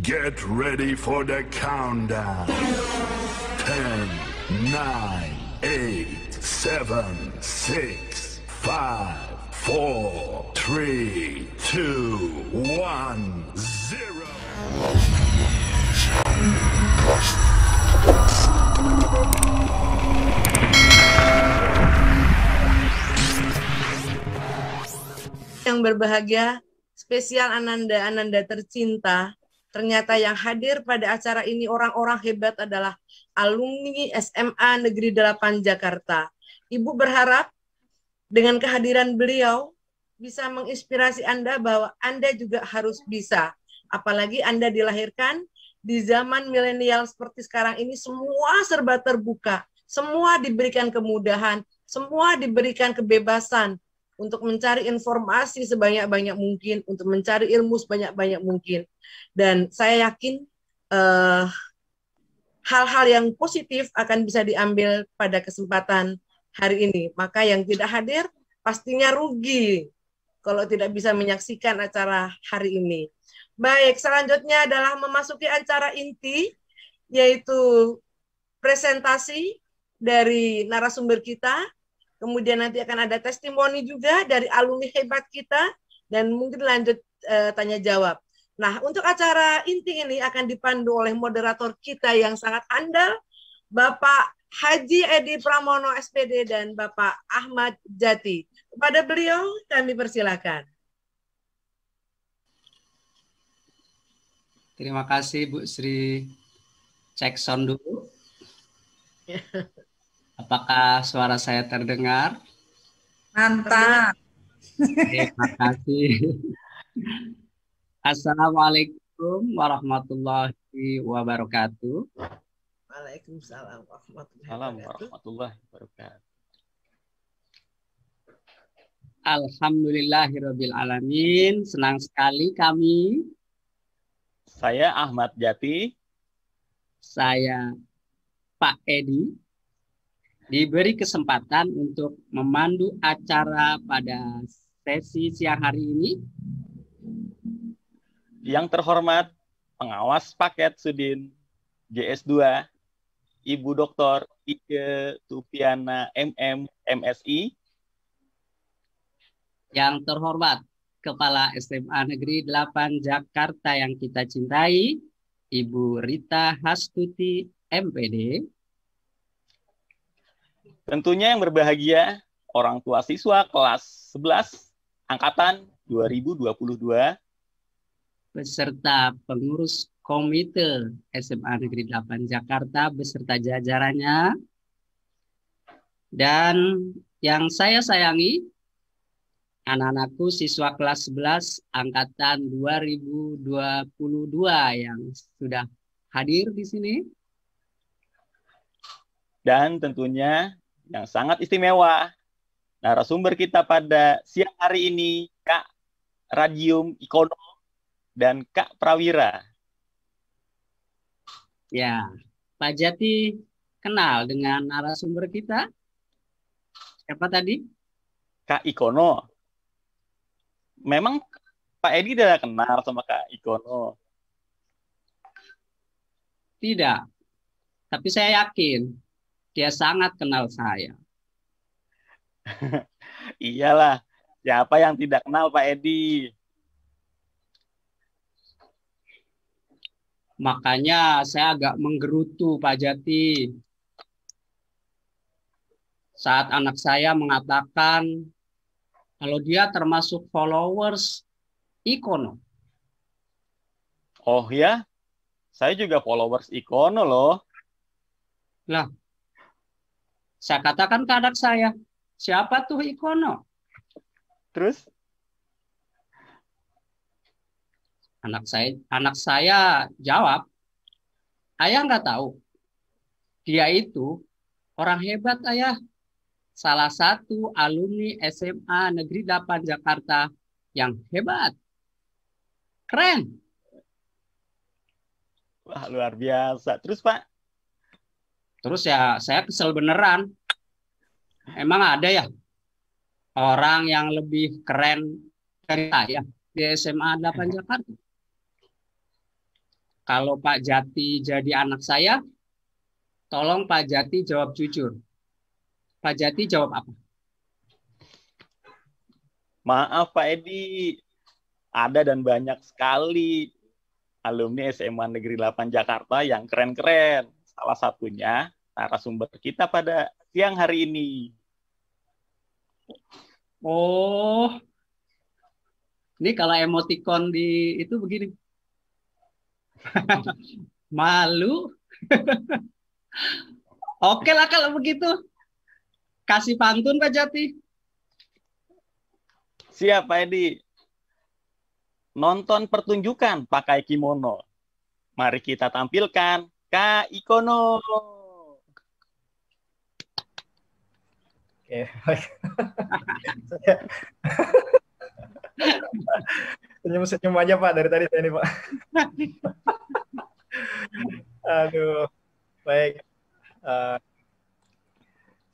Get ready for the countdown. 10, 9, 8, 7, 6, 5, 4, 3, 2, 1, 0. Yang berbahagia, spesial Ananda tercinta, ternyata yang hadir pada acara ini orang-orang hebat adalah alumni SMA Negeri 8 Jakarta. Ibu berharap dengan kehadiran beliau bisa menginspirasi Anda bahwa Anda juga harus bisa. Apalagi Anda dilahirkan di zaman milenial seperti sekarang ini, semua serba terbuka, semua diberikan kemudahan, semua diberikan kebebasan untuk mencari informasi sebanyak-banyak mungkin, untuk mencari ilmu sebanyak-banyak mungkin. Dan saya yakin hal-hal yang positif akan bisa diambil pada kesempatan hari ini. Maka yang tidak hadir pastinya rugi kalau tidak bisa menyaksikan acara hari ini. Baik, selanjutnya adalah memasuki acara inti, yaitu presentasi dari narasumber kita. Kemudian nanti akan ada testimoni juga dari alumni hebat kita, dan mungkin lanjut tanya jawab. Nah, untuk acara inti ini akan dipandu oleh moderator kita yang sangat andal, Bapak Haji Edi Pramono SPD dan Bapak Ahmad Jati. Kepada beliau kami persilakan. Terima kasih Bu Sri. Cek sound dulu. Apakah suara saya terdengar? Mantap. Terima kasih. Assalamualaikum warahmatullahi wabarakatuh. Waalaikumsalam warahmatullahi wabarakatuh. Alhamdulillahirabbil alamin. Senang sekali kami. Saya Ahmad Jati. Saya Pak Edi. Diberi kesempatan untuk memandu acara pada sesi siang hari ini. Yang terhormat pengawas paket Sudin JS2, Ibu Dr. Ike Tupiana MM MSI. Yang terhormat Kepala SMA Negeri 8 Jakarta yang kita cintai, Ibu Rita Hastuti MPD. Tentunya yang berbahagia orang tua siswa kelas 11 angkatan 2022 beserta pengurus komite SMA Negeri 8 Jakarta beserta jajarannya, dan yang saya sayangi anak-anakku siswa kelas 11 angkatan 2022 yang sudah hadir di sini, dan tentunya yang sangat istimewa narasumber kita pada siang hari ini, Kak Radium Ikono dan Kak Prawira. Ya, Pak Jati kenal dengan narasumber kita? Siapa tadi? Kak Ikono. Memang Pak Edi udah kenal sama Kak Ikono? Tidak, tapi saya yakin dia sangat kenal saya. Iyalah, siapa yang tidak kenal Pak Edi? Makanya saya agak menggerutu Pak Jati saat anak saya mengatakan kalau dia termasuk followers Ikono. Oh ya, saya juga followers Ikono loh. Lah, saya katakan ke anak saya, siapa tuh Ikono? Terus? Anak saya jawab, ayah nggak tahu. Dia itu orang hebat, ayah. Salah satu alumni SMA Negeri 8 Jakarta yang hebat. Keren. Wah, luar biasa. Terus, Pak? Terus ya saya kesel beneran. Emang ada ya orang yang lebih keren dari saya di SMA 8 Jakarta? Kalau Pak Jati jadi anak saya, tolong Pak Jati jawab jujur. Pak Jati jawab apa? Maaf Pak Edi, ada dan banyak sekali alumni SMA Negeri 8 Jakarta yang keren-keren. Salah satunya narasumber kita pada siang hari ini. Oh, ini kalau emoticon di itu begini. Malu. Oke lah kalau begitu. Kasih pantun Pak Jati. Siap Pak Edi. Nonton pertunjukan pakai kimono. Mari kita tampilkan Kak Ikono. Oke. Senyum-senyum aja Pak dari tadi saya ini Pak. Aduh, baik.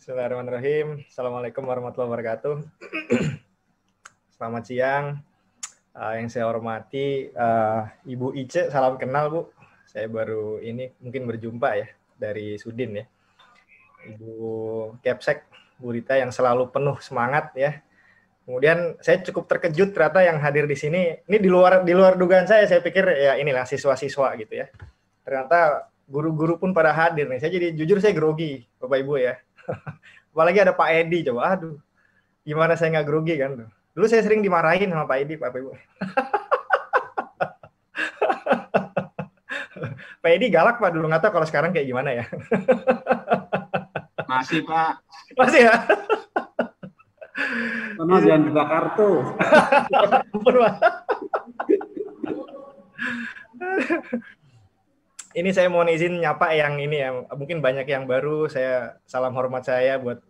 Bismillahirrahmanirrahim. Assalamualaikum warahmatullahi wabarakatuh. Selamat siang. Yang saya hormati Ibu Ice, salam kenal Bu. Saya baru ini mungkin berjumpa ya dari Sudin ya. Ibu Kepsek, Bu Rita yang selalu penuh semangat ya. Kemudian saya cukup terkejut ternyata yang hadir di sini ini di luar dugaan saya pikir ya inilah siswa-siswa gitu ya. Ternyata guru-guru pun pada hadir nih. Saya jadi jujur saya grogi Bapak Ibu ya. Apalagi ada Pak Edi coba. Aduh. Gimana saya nggak grogi kan? Dulu saya sering dimarahin sama Pak Edi, Bapak Ibu. Pak Edi galak Pak dulu, nggak tahu kalau sekarang kayak gimana ya. Masih Pak. Masih ya? Karena jangan buka kartu. Ini saya mau izin nyapa yang ini ya, mungkin banyak yang baru. Saya salam hormat saya buat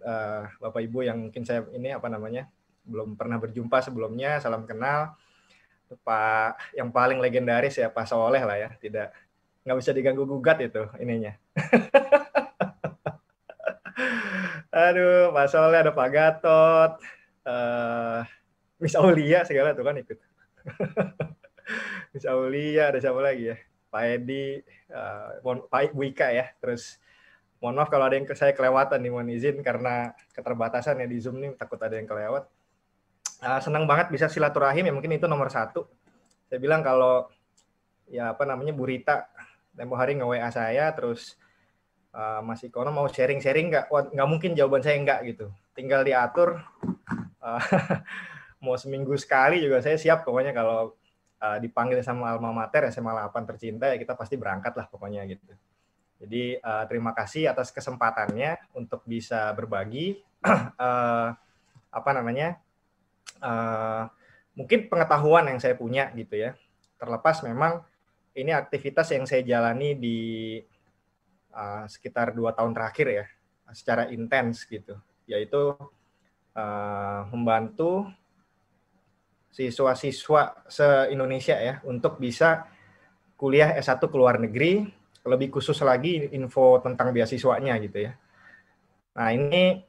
Bapak Ibu yang mungkin saya ini apa namanya belum pernah berjumpa sebelumnya. Salam kenal. Pak yang paling legendaris ya Pak Soleh lah ya, nggak bisa diganggu gugat itu ininya. Aduh, Pak Soleh, ada Pak Gatot, Miss Aulia segala tuh kan ikut. Miss Aulia, ada siapa lagi ya? Pak Edi, Pak Wika ya. Terus mohon maaf kalau ada yang saya kelewatan nih, mohon izin karena keterbatasan ya di Zoom nih, takut ada yang kelewat. Senang banget bisa silaturahim ya, mungkin itu nomor satu. Saya bilang kalau ya apa namanya Bu Rita tempo hari nge-WA saya terus Mas Ikono mau sharing-sharing nggak? Nggak mungkin jawaban saya nggak gitu. Tinggal diatur. Mau seminggu sekali juga saya siap pokoknya kalau dipanggil sama alma mater SMA 8 tercinta ya kita pasti berangkat lah pokoknya gitu. Jadi terima kasih atas kesempatannya untuk bisa berbagi apa namanya mungkin pengetahuan yang saya punya gitu ya. Terlepas memang ini aktivitas yang saya jalani di sekitar 2 tahun terakhir ya, secara intens gitu, yaitu membantu siswa-siswa se-Indonesia ya untuk bisa kuliah S1 ke luar negeri, lebih khusus lagi info tentang beasiswanya gitu ya. Nah ini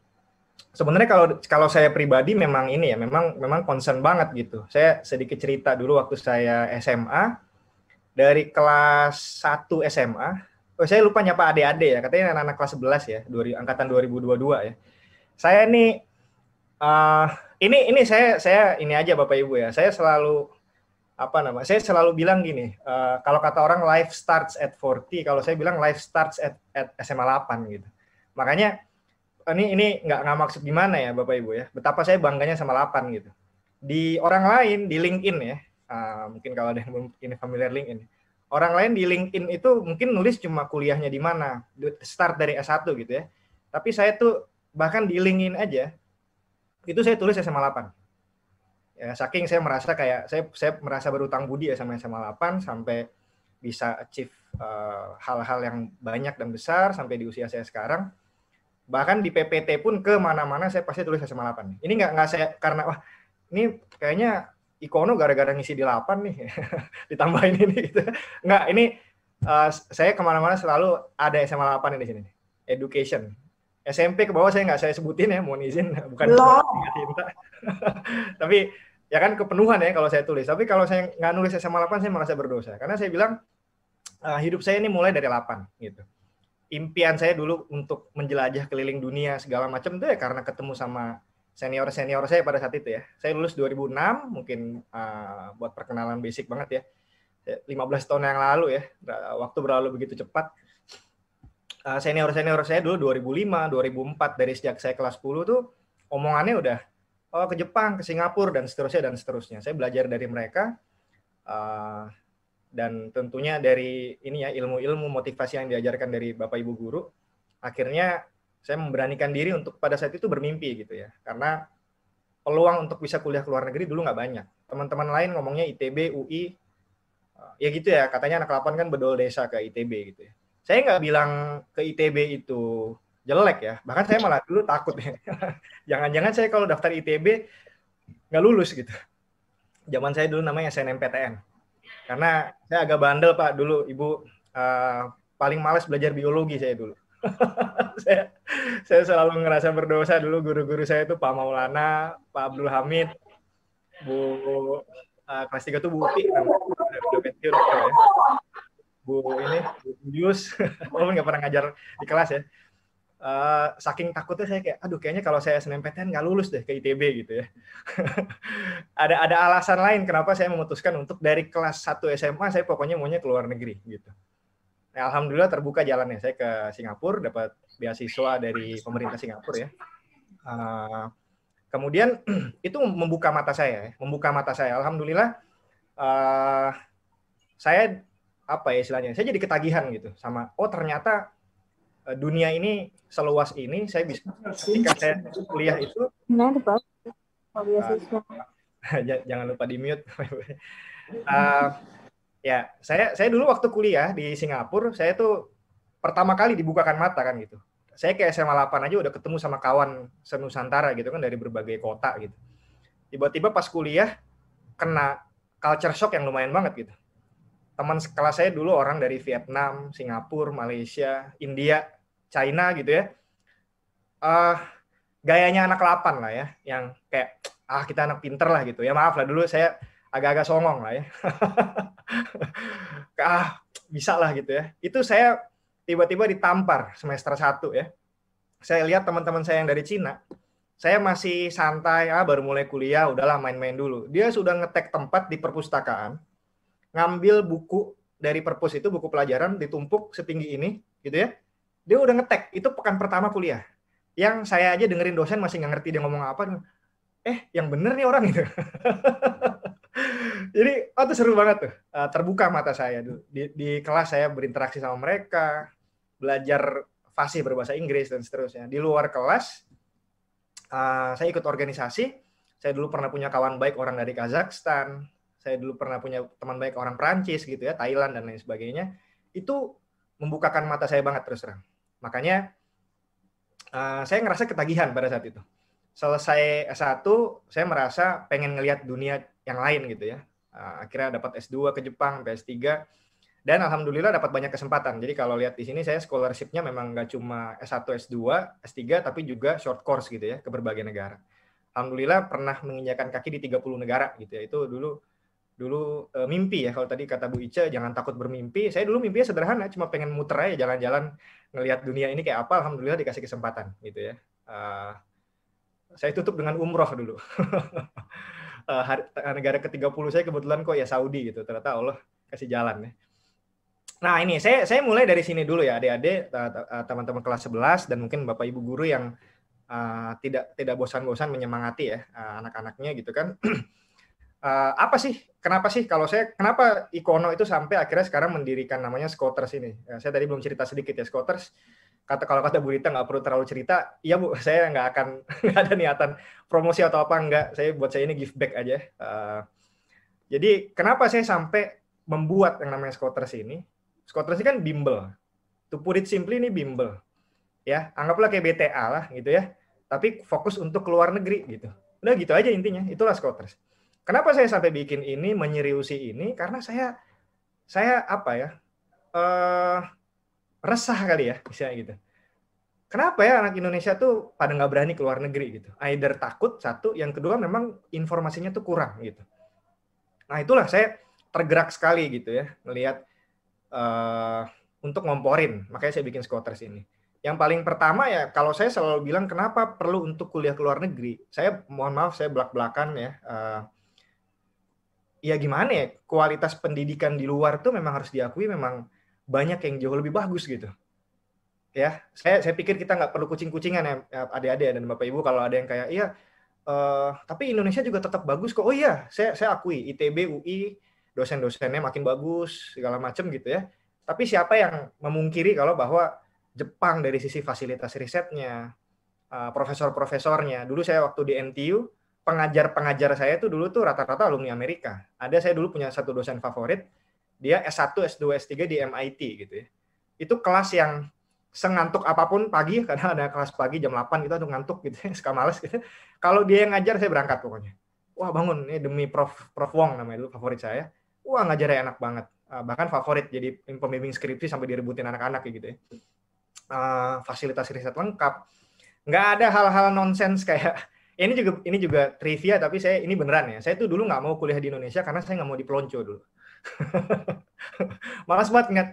sebenarnya kalau saya pribadi memang ini ya, memang concern banget gitu. Saya sedikit cerita dulu waktu saya SMA, dari kelas 1 SMA, saya lupa nyapa adik-adik ya, katanya anak-anak kelas 11 ya, angkatan 2022 ya. Saya nih, ini saya ini aja Bapak Ibu ya, saya selalu saya selalu bilang gini, kalau kata orang life starts at 40, kalau saya bilang life starts at SMA 8 gitu. Makanya ini nggak maksud gimana ya Bapak Ibu ya, betapa saya bangganya sama 8 gitu. Di orang lain, di LinkedIn ya, mungkin kalau ada yang ini familiar LinkedIn, orang lain di LinkedIn itu mungkin nulis cuma kuliahnya di mana, start dari S1 gitu ya. Tapi saya tuh bahkan di LinkedIn aja, itu saya tulis SMA 8. Ya, saking saya merasa kayak, saya merasa berutang budi ya sama SMA 8, sampai bisa achieve hal-hal yang banyak dan besar, sampai di usia saya sekarang. Bahkan di PPT pun kemana-mana saya pasti tulis SMA 8. Ini nggak saya, karena wah ini kayaknya Ikono gara-gara ngisi di 8 nih, ditambahin ini gitu. Enggak, ini saya kemana-mana selalu ada SMA 8 di sini. Education. SMP ke bawah saya sebutin ya, mohon izin. Bukan cinta. Tapi ya kan kepenuhan ya kalau saya tulis. Tapi kalau saya nggak nulis SMA 8, saya merasa berdosa. Karena saya bilang, hidup saya ini mulai dari 8 gitu. Impian saya dulu untuk menjelajah keliling dunia segala macam itu ya karena ketemu sama senior-senior saya pada saat itu ya. Saya lulus 2006, mungkin buat perkenalan basic banget ya. 15 tahun yang lalu ya, waktu berlalu begitu cepat. Senior-senior saya dulu 2005, 2004, dari sejak saya kelas 10 tuh omongannya udah ke Jepang, ke Singapura, dan seterusnya, dan seterusnya. Saya belajar dari mereka, dan tentunya dari ini ya ilmu-ilmu motivasi yang diajarkan dari Bapak Ibu guru. Akhirnya saya memberanikan diri untuk pada saat itu bermimpi gitu ya, karena peluang untuk bisa kuliah ke luar negeri dulu nggak banyak. Teman-teman lain ngomongnya ITB, UI, ya gitu ya, katanya anak 8 kan bedol desa ke ITB gitu ya. Saya nggak bilang ke ITB itu jelek ya, bahkan saya malah dulu takut ya. Jangan-jangan saya kalau daftar ITB nggak lulus gitu. Zaman saya dulu namanya SNMPTN. Karena saya agak bandel Pak dulu, Ibu, paling malas belajar biologi saya dulu. saya selalu ngerasa berdosa dulu, guru-guru saya itu Pak Maulana, Pak Abdul Hamid, Bu kelas 3 tuh Bu Uti, udah pensiun ya. Bu Yus, walaupun nggak pernah ngajar di kelas ya. Saking takutnya saya kayak, aduh kayaknya kalau saya SNMPTN nggak lulus deh ke ITB gitu ya. ada alasan lain kenapa saya memutuskan untuk dari kelas 1 SMA saya pokoknya maunya ke luar negeri gitu. Nah, alhamdulillah terbuka jalannya, saya ke Singapura dapat beasiswa dari pemerintah Singapura ya. Kemudian itu membuka mata saya. Alhamdulillah saya apa ya istilahnya, saya jadi ketagihan gitu sama, oh ternyata dunia ini seluas ini. Saya bisa ketika saya kuliah itu jangan lupa di mute. Ya saya dulu waktu kuliah di Singapura, saya tuh pertama kali dibukakan mata kan gitu. Saya ke SMA 8 aja udah ketemu sama kawan senusantara gitu kan dari berbagai kota gitu. Tiba-tiba pas kuliah kena culture shock yang lumayan banget gitu. Teman sekelas saya dulu orang dari Vietnam, Singapura, Malaysia, India, China gitu ya. Gayanya anak 8 lah ya, yang kayak kita anak pinter lah gitu. Ya maaf lah dulu saya agak-agak songong lah ya. Bisa lah gitu ya. Itu saya tiba-tiba ditampar semester 1 ya. Saya lihat teman-teman saya yang dari Cina, saya masih santai, baru mulai kuliah, udahlah main-main dulu. Dia sudah ngetek tempat di perpustakaan, ngambil buku dari perpus itu, buku pelajaran ditumpuk setinggi ini gitu ya. Dia udah ngetek, itu pekan pertama kuliah. Yang saya aja dengerin dosen masih nggak ngerti dia ngomong apa. Yang bener nih orang itu. Jadi, itu seru banget tuh. Terbuka mata saya dulu. Di kelas saya berinteraksi sama mereka, belajar fasih berbahasa Inggris dan seterusnya. Di luar kelas, saya ikut organisasi. Saya dulu pernah punya kawan baik orang dari Kazakhstan. Saya dulu pernah punya teman baik orang Perancis gitu ya, Thailand dan lain sebagainya. Itu membukakan mata saya banget terus terang. Makanya saya ngerasa ketagihan pada saat itu. Selesai S1, saya merasa pengen ngelihat dunia yang lain gitu ya. Akhirnya dapat S2 ke Jepang, S3, dan alhamdulillah dapat banyak kesempatan. Jadi kalau lihat di sini saya scholarship-nya memang nggak cuma S1, S2, S3, tapi juga short course gitu ya, ke berbagai negara. Alhamdulillah pernah menginjakan kaki di 30 negara gitu ya. Itu dulu mimpi ya, kalau tadi kata Bu Ica jangan takut bermimpi. Saya dulu mimpinya sederhana, cuma pengen muter aja jalan-jalan ngelihat dunia ini kayak apa. Alhamdulillah dikasih kesempatan gitu ya. Saya tutup dengan umroh dulu. Negara ke-30 saya kebetulan kok ya Saudi gitu. Ternyata Allah kasih jalan ya. Nah ini saya mulai dari sini dulu ya, adik-adik, teman-teman kelas 11 dan mungkin Bapak Ibu guru yang tidak bosan-bosan menyemangati ya anak-anaknya gitu kan. Kenapa sih kenapa Ikono itu sampai akhirnya sekarang mendirikan namanya Scoters ini. Saya tadi belum cerita sedikit ya, Scoters. Kalau kata Bu Rita nggak perlu terlalu cerita. Iya Bu, saya nggak ada niatan promosi atau apa, nggak. Buat saya ini give back aja. Jadi kenapa saya sampai membuat yang namanya Scoters ini? Scoters ini kan bimbel. To put it simply, ini bimbel. Ya, anggaplah kayak BTA lah gitu ya. Tapi fokus untuk keluar negeri gitu. Udah gitu aja intinya. Itulah Scoters. Kenapa saya sampai bikin ini, menyeriusi ini? Karena saya resah kali ya, misalnya gitu. Kenapa ya anak Indonesia tuh pada nggak berani keluar negeri gitu? Either takut, satu. Yang kedua memang informasinya tuh kurang gitu. Nah itulah saya tergerak sekali gitu ya, melihat untuk ngomporin. Makanya saya bikin Scoters ini. Yang paling pertama ya, kalau saya selalu bilang kenapa perlu untuk kuliah ke luar negeri. Saya mohon maaf, saya belak-belakan ya. Ya gimana ya, kualitas pendidikan di luar tuh memang harus diakui memang banyak yang jauh lebih bagus gitu. Ya, saya pikir kita nggak perlu kucing-kucingan ya adik-adik dan Bapak Ibu kalau ada yang kayak iya, tapi Indonesia juga tetap bagus kok. Oh iya, saya akui ITB, UI, dosen-dosennya makin bagus segala macam gitu ya. Tapi siapa yang memungkiri kalau bahwa Jepang dari sisi fasilitas risetnya, profesor-profesornya. Dulu saya waktu di NTU, pengajar-pengajar saya tuh dulu tuh rata-rata alumni Amerika. Saya dulu punya satu dosen favorit, dia S1, S2, S3 di MIT gitu ya. Itu kelas yang sengantuk apapun pagi, karena ada kelas pagi jam 8 gitu, aduh ngantuk gitu ya, suka males gitu. Kalau dia yang ngajar, saya berangkat pokoknya. Wah bangun, ini demi Prof Wong namanya dulu, favorit saya. Wah ngajarnya enak banget. Bahkan favorit jadi pembimbing skripsi sampai direbutin anak-anak gitu ya. Fasilitas riset lengkap. Nggak ada hal-hal nonsens kayak ini juga trivia, tapi ini beneran ya. Saya tuh dulu nggak mau kuliah di Indonesia karena saya nggak mau dipelonco dulu. Malas banget ingat.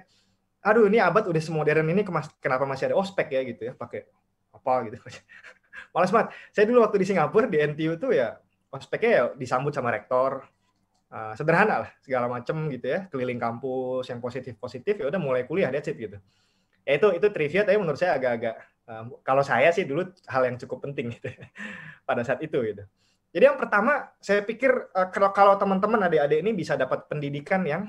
Aduh, ini abad udah semodern ini, kenapa masih ada ospek ya gitu ya, pakai apa gitu. Malas banget. Saya dulu waktu di Singapura di NTU tuh ya ospeknya ya disambut sama rektor. Sederhana lah, segala macem gitu ya, keliling kampus yang positif-positif, ya udah mulai kuliah, that's it gitu. Ya itu trivia, tapi menurut saya agak-agak kalau saya sih dulu hal yang cukup penting gitu pada saat itu gitu. Jadi yang pertama saya pikir kalau teman-teman adik-adik ini bisa dapat pendidikan yang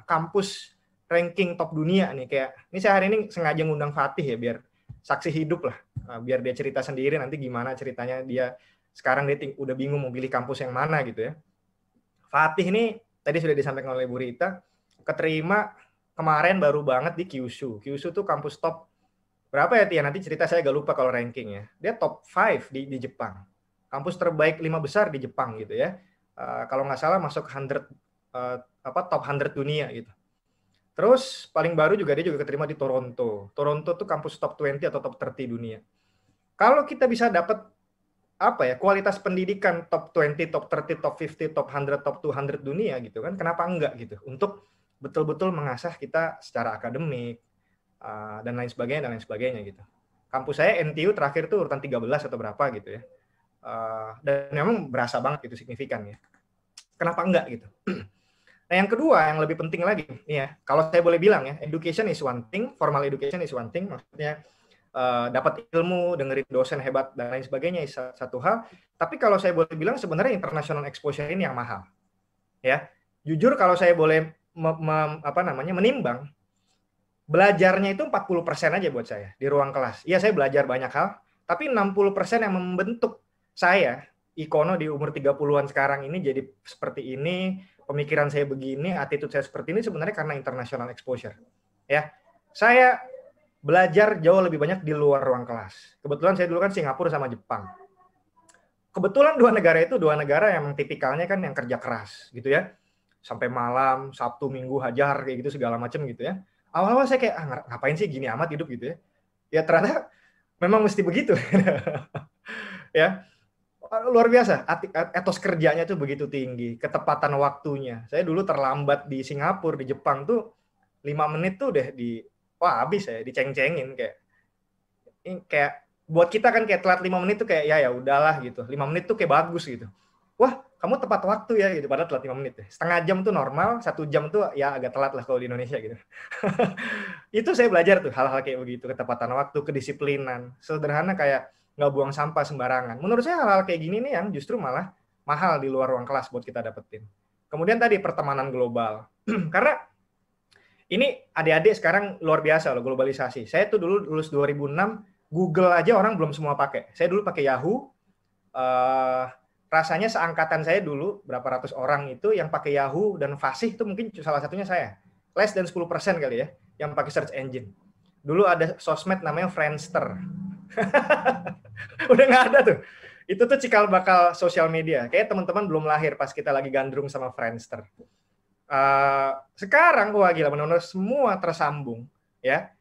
kampus ranking top dunia nih, kayak ini saya hari ini sengaja ngundang Fatih ya biar saksi hidup lah, biar dia cerita sendiri nanti gimana ceritanya dia sekarang dia udah bingung mau pilih kampus yang mana gitu ya. Fatih ini tadi sudah disampaikan oleh Bu Rita, keterima kemarin baru banget di Kyushu. Kyushu tuh kampus top berapa ya Tia? Nanti cerita saya agak lupa kalau rankingnya. Dia top 5 di Jepang. Kampus terbaik 5 besar di Jepang gitu ya. Kalau nggak salah masuk 100 top 100 dunia gitu. Terus paling baru juga dia juga keterima di Toronto. Toronto tuh kampus top 20 atau top 30 dunia. Kalau kita bisa dapat kualitas pendidikan top 20, top 30, top 50, top 100, top 200 dunia gitu kan? Kenapa enggak gitu? Untuk betul-betul mengasah kita secara akademik dan lain sebagainya gitu. Kampus saya NTU terakhir tuh urutan 13 atau berapa gitu ya. Dan memang berasa banget itu signifikan ya. Kenapa enggak gitu? Nah, yang kedua yang lebih penting lagi ya, kalau saya boleh bilang ya, education is one thing, formal education is one thing, maksudnya dapat ilmu, dengerin dosen hebat dan lain sebagainya satu hal. Tapi kalau saya boleh bilang sebenarnya international exposure ini yang mahal. Ya. Jujur kalau saya boleh menimbang, belajarnya itu 40% aja buat saya di ruang kelas. Iya, saya belajar banyak hal, tapi 60% yang membentuk saya, Ikono di umur 30-an sekarang ini jadi seperti ini, pemikiran saya begini, attitude saya seperti ini sebenarnya karena international exposure. Ya. Saya belajar jauh lebih banyak di luar ruang kelas. Kebetulan saya dulu kan Singapura sama Jepang. Kebetulan dua negara yang tipikalnya kan yang kerja keras gitu ya. Sampai malam, Sabtu, Minggu hajar kayak gitu segala macam gitu ya. Awal-awal saya kayak ngapain sih gini amat hidup gitu ya. Ya ternyata memang mesti begitu. Ya. Luar biasa, etos kerjanya tuh begitu tinggi, ketepatan waktunya. Saya dulu terlambat di Singapura, di Jepang tuh 5 menit tuh udah habis ya, diceng-cengin kayak buat kita kan kayak telat 5 menit tuh kayak ya udahlah gitu. 5 menit tuh kayak bagus gitu. Wah, kamu tepat waktu ya gitu, padahal telat 5 menit ya. Setengah jam tuh normal, 1 jam tuh ya agak telat lah kalau di Indonesia gitu. Itu saya belajar tuh hal-hal kayak begitu, ketepatan waktu, kedisiplinan. Sederhana kayak nggak buang sampah sembarangan. Menurut saya hal-hal kayak gini nih yang justru malah mahal di luar ruang kelas buat kita dapetin. Kemudian tadi pertemanan global. Karena ini adik-adik sekarang luar biasa loh globalisasi. Saya tuh dulu lulus 2006, Google aja orang belum semua pakai. Saya dulu pakai Yahoo. Rasanya seangkatan saya dulu, berapa ratus orang itu yang pakai Yahoo dan Fasih itu mungkin salah satunya saya. Less than 10% kali ya, yang pakai search engine. Dulu ada sosmed namanya Friendster. Udah nggak ada tuh. Itu tuh cikal bakal sosial media. Kayak teman-teman belum lahir pas kita lagi gandrung sama Friendster. Sekarang wah gila benar-benar semua tersambung ya.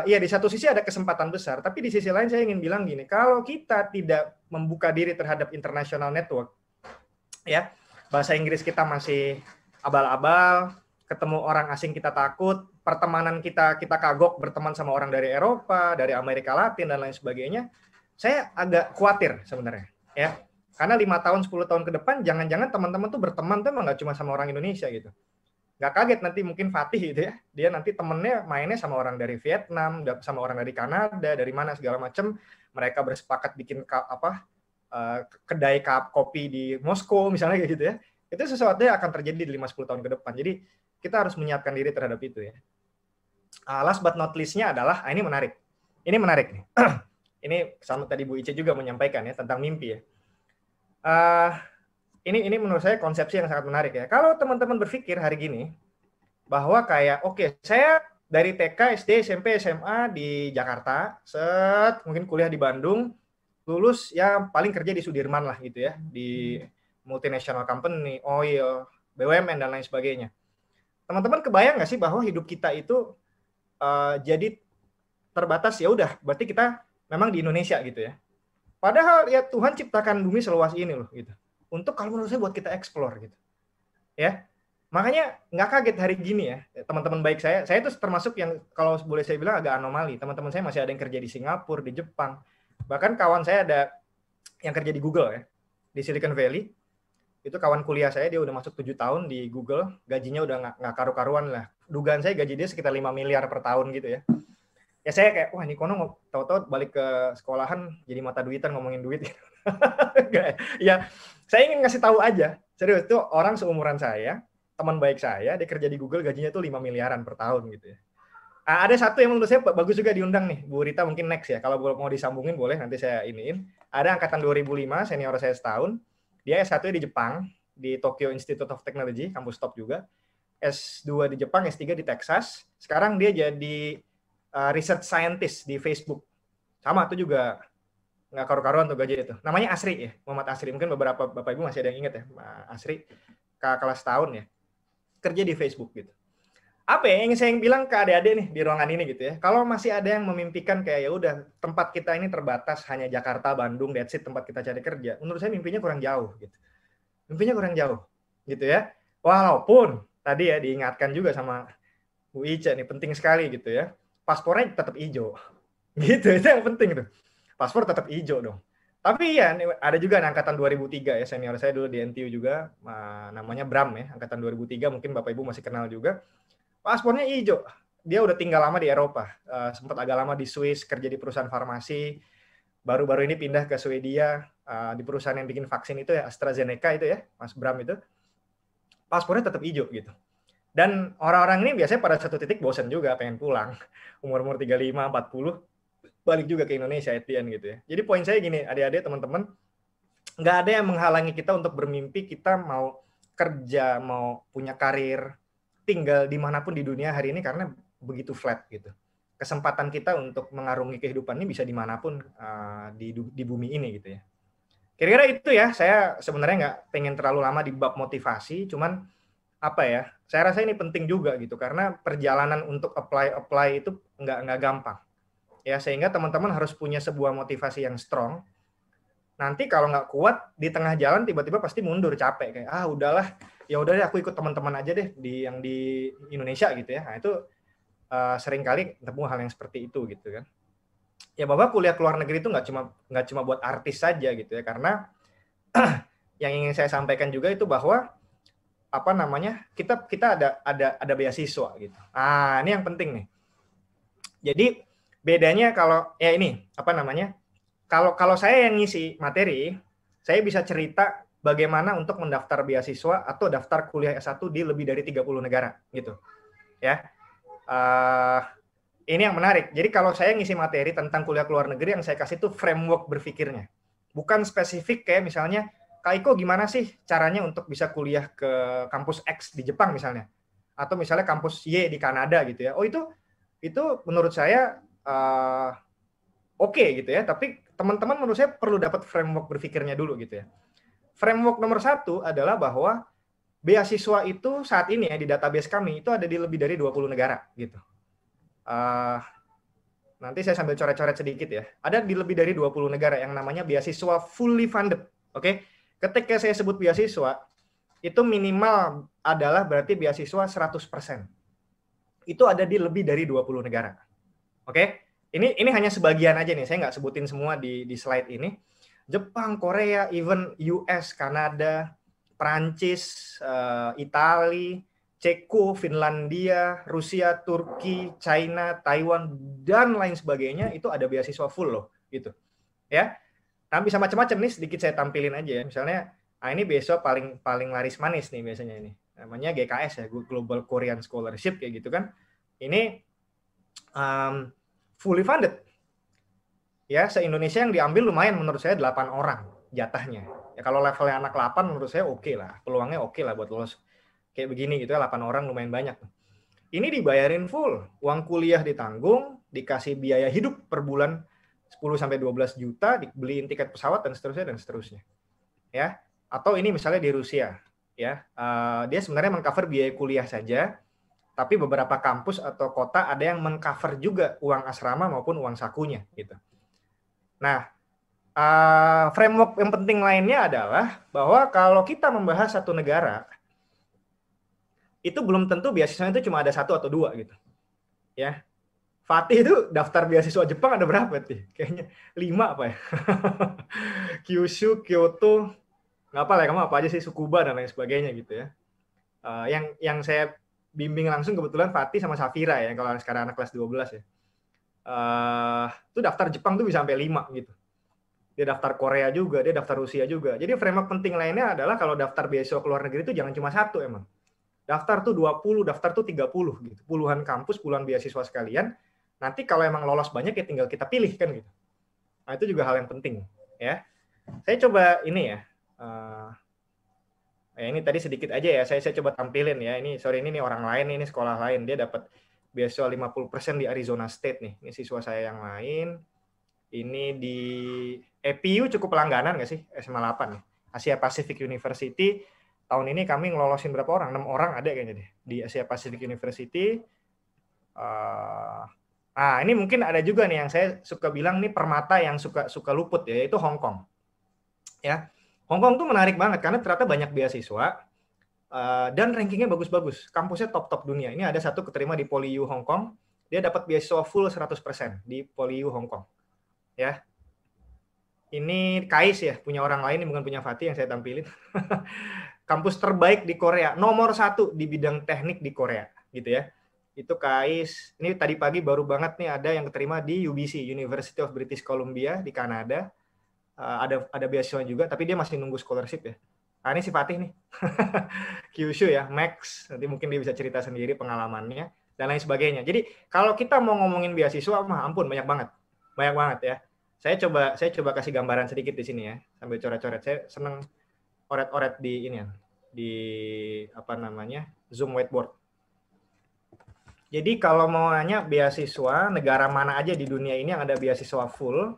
Iya di satu sisi ada kesempatan besar, tapi di sisi lain saya ingin bilang gini, kalau kita tidak membuka diri terhadap international network, ya bahasa Inggris kita masih abal-abal, ketemu orang asing kita takut, pertemanan kita kagok berteman sama orang dari Eropa, dari Amerika Latin dan lain sebagainya. Saya agak khawatir sebenarnya, ya. Karena 5 tahun, 10 tahun ke depan, jangan-jangan teman-teman tuh berteman tuh emang nggak cuma sama orang Indonesia gitu. Nggak kaget nanti mungkin Fatih gitu ya, dia nanti temennya mainnya sama orang dari Vietnam, sama orang dari Kanada, dari mana segala macam. Mereka bersepakat bikin kedai kopi di Moskow misalnya gitu ya. Itu sesuatu yang akan terjadi di 5-10 tahun ke depan. Jadi kita harus menyiapkan diri terhadap itu ya. Last but not least-nya adalah, ini menarik. Ini menarik nih. Ini sama tadi Bu Ice juga menyampaikan ya tentang mimpi ya. Ini menurut saya konsepsi yang sangat menarik ya. Kalau teman-teman berpikir hari gini bahwa kayak oke, saya dari TK, SD, SMP, SMA di Jakarta, mungkin kuliah di Bandung, lulus ya paling kerja di Sudirman lah gitu ya, di multinational company, oil, BUMN dan lain sebagainya. Teman-teman kebayang nggak sih bahwa hidup kita itu jadi terbatas? Ya udah, berarti kita memang di Indonesia gitu ya. Padahal ya Tuhan ciptakan bumi seluas ini loh gitu. Untuk kalau menurut saya buat kita explore gitu. Ya. Makanya nggak kaget hari gini ya, teman-teman baik saya itu termasuk yang kalau boleh saya bilang agak anomali. Teman-teman saya masih ada yang kerja di Singapura, di Jepang. Bahkan kawan saya ada yang kerja di Google ya, di Silicon Valley. Itu kawan kuliah saya, dia udah masuk 7 tahun di Google, gajinya udah nggak karu-karuan lah. Dugaan saya gaji dia sekitar 5 miliar per tahun gitu ya. Ya saya kayak, wah ini kono tahu-tahu balik ke sekolahan jadi mata duitan ngomongin duit gitu. Ya, saya ingin ngasih tahu aja, serius itu orang seumuran saya, teman baik saya, dia kerja di Google gajinya tuh 5 miliaran per tahun gitu ya. Ada satu yang menurut saya bagus juga diundang nih, Bu Rita mungkin next ya, kalau mau disambungin boleh nanti saya iniin. Ada angkatan 2005, senior saya setahun, dia S1 di Jepang, di Tokyo Institute of Technology, kampus top juga, S2 di Jepang, S3 di Texas, sekarang dia jadi research scientist di Facebook. Sama itu juga nggak karu-karuan tuh gaji itu. Namanya Asri ya, Muhammad Asri. Mungkin beberapa Bapak Ibu masih ada yang ingat ya, Asri, kelas tahun ya. Kerja di Facebook gitu. Apa ya yang saya bilang ke adik-adik nih di ruangan ini gitu ya. Kalau masih ada yang memimpikan kayak ya udah tempat kita ini terbatas hanya Jakarta, Bandung, that's it tempat kita cari kerja. Menurut saya mimpinya kurang jauh gitu. Mimpinya kurang jauh gitu ya. Walaupun tadi ya diingatkan juga sama Bu Ica nih penting sekali gitu ya. Paspornya tetap hijau. Gitu, itu yang penting tuh. Paspor tetap hijau dong. Tapi ya ada juga angkatan 2003 ya, senior saya dulu di NTU juga, namanya Bram ya, angkatan 2003 mungkin Bapak Ibu masih kenal juga. Paspornya hijau. Dia udah tinggal lama di Eropa. Sempat agak lama di Swiss, kerja di perusahaan farmasi. Baru-baru ini pindah ke Swedia, di perusahaan yang bikin vaksin itu ya, AstraZeneca itu ya, Mas Bram itu. Paspornya tetap hijau gitu. Dan orang-orang ini biasanya pada satu titik bosan juga, pengen pulang. Umur-umur 35, 40, balik juga ke Indonesia etian gitu ya. Jadi poin saya gini, adik-adik, teman-teman, nggak ada yang menghalangi kita untuk bermimpi, kita mau kerja, mau punya karir, tinggal dimanapun di dunia hari ini karena begitu flat gitu. Kesempatan kita untuk mengarungi kehidupan ini bisa dimanapun di bumi ini gitu ya. Kira-kira itu ya, saya sebenarnya nggak pengen terlalu lama di bab motivasi, cuman apa ya, saya rasa ini penting juga gitu, karena perjalanan untuk apply itu nggak gampang. Ya, sehingga teman-teman harus punya sebuah motivasi yang strong. Nanti kalau nggak kuat, di tengah jalan tiba-tiba pasti mundur, capek. Kayak, udahlah, ya udah deh aku ikut teman-teman aja deh yang di Indonesia gitu ya. Nah, itu seringkali ketemu hal yang seperti itu gitu kan. Ya bahwa kuliah ke luar negeri itu nggak cuma buat artis saja gitu ya, karena yang ingin saya sampaikan juga itu bahwa apa namanya, kita ada beasiswa gitu. Ini yang penting nih. Jadi bedanya kalau ya ini apa namanya, kalau saya yang ngisi materi, saya bisa cerita bagaimana untuk mendaftar beasiswa atau daftar kuliah S1 di lebih dari 30 negara gitu. Ya. Ini yang menarik. Jadi kalau saya ngisi materi tentang kuliah ke luar negeri, yang saya kasih itu framework berpikirnya. Bukan spesifik kayak misalnya, Kak Iko gimana sih caranya untuk bisa kuliah ke kampus X di Jepang misalnya, atau misalnya kampus Y di Kanada gitu ya. Itu menurut saya oke gitu ya. Tapi teman-teman menurut saya perlu dapat framework berpikirnya dulu gitu ya. Framework nomor 1 adalah bahwa beasiswa itu saat ini ya di database kami itu ada di lebih dari 20 negara gitu. Nanti saya sambil coret-coret sedikit ya. Ada di lebih dari 20 negara yang namanya beasiswa fully funded. Oke. Ketika saya sebut beasiswa, itu minimal adalah berarti beasiswa 100%. Itu ada di lebih dari 20 negara. Oke? Ini hanya sebagian aja nih, saya nggak sebutin semua di slide ini. Jepang, Korea, even US, Kanada, Perancis, Italia, Ceko, Finlandia, Rusia, Turki, China, Taiwan, dan lain sebagainya, itu ada beasiswa full loh, gitu. Ya, nah, bisa macam-macam nih, sedikit saya tampilin aja ya. Misalnya, ini beasiswa paling laris manis nih biasanya ini. Namanya GKS ya, Global Korean Scholarship kayak gitu kan. Ini fully funded. Ya, se-Indonesia yang diambil lumayan menurut saya 8 orang jatahnya. Ya kalau levelnya anak 8 menurut saya oke lah. Peluangnya oke lah buat lolos. Kayak begini gitu ya, 8 orang lumayan banyak. Ini dibayarin full. Uang kuliah ditanggung, dikasih biaya hidup per bulan 10-12 juta, dibeliin tiket pesawat dan seterusnya. Ya. Atau ini misalnya di Rusia, ya. Dia sebenarnya mengcover biaya kuliah saja, tapi beberapa kampus atau kota ada yang mengcover juga uang asrama maupun uang sakunya gitu. Nah, framework yang penting lainnya adalah bahwa kalau kita membahas satu negara, itu belum tentu beasiswa itu cuma ada 1 atau 2 gitu. Ya. Fatih itu daftar beasiswa Jepang ada berapa sih? Kayaknya 5 apa ya? Kyushu, Kyoto, nggak apa lah, kamu apa aja sih, Tsukuba dan lain sebagainya gitu ya. Yang saya bimbing langsung kebetulan Fatih sama Safira ya, kalau sekarang anak kelas 12 ya. Itu daftar Jepang tuh bisa sampai 5 gitu. Dia daftar Korea juga, dia daftar Rusia juga. Jadi framework penting lainnya adalah kalau daftar beasiswa ke luar negeri itu jangan cuma 1 emang. Daftar tuh 20, daftar tuh 30 gitu. Puluhan kampus, puluhan beasiswa sekalian. Nanti kalau emang lolos banyak ya tinggal kita pilih kan gitu. Nah, itu juga hal yang penting ya. Saya coba ini ya. Ini tadi sedikit aja ya. Saya coba tampilin ya. Ini ini orang lain, ini sekolah lain, dia dapat beasiswa 50% di Arizona State nih. Ini siswa saya yang lain. Ini di EPU cukup langganan nggak sih? SMA 8 nih. Asia Pacific University. Tahun ini kami ngelolosin berapa orang? 6 orang ada kayaknya deh. Di Asia Pacific University. Ini mungkin ada juga nih yang saya suka bilang nih permata yang suka luput ya, yaitu Hong Kong. Ya. Hong Kong tuh menarik banget karena ternyata banyak beasiswa. Dan rankingnya bagus-bagus. Kampusnya top-top dunia. Ini ada satu keterima di PolyU Hong Kong. Dia dapat beasiswa full 100% di PolyU Hong Kong. Ya. Ini KAIS ya, punya orang lain, ini bukan punya Fatih yang saya tampilin. Kampus terbaik di Korea, nomor 1 di bidang teknik di Korea, gitu ya. Itu KAIS. Ini tadi pagi baru banget nih ada yang keterima di UBC, University of British Columbia di Kanada. Ada beasiswa juga, tapi dia masih nunggu scholarship ya. Nah, ini si Fatih nih. Kyushu ya, Max. Nanti mungkin dia bisa cerita sendiri pengalamannya dan lain sebagainya. Jadi kalau kita mau ngomongin beasiswa, ampun banyak banget. Banyak banget ya. Saya coba kasih gambaran sedikit di sini ya, sambil coret-coret. Saya seneng oret-oret di ini ya, di apa namanya? Zoom whiteboard. Jadi kalau mau nanya beasiswa, negara mana aja di dunia ini yang ada beasiswa full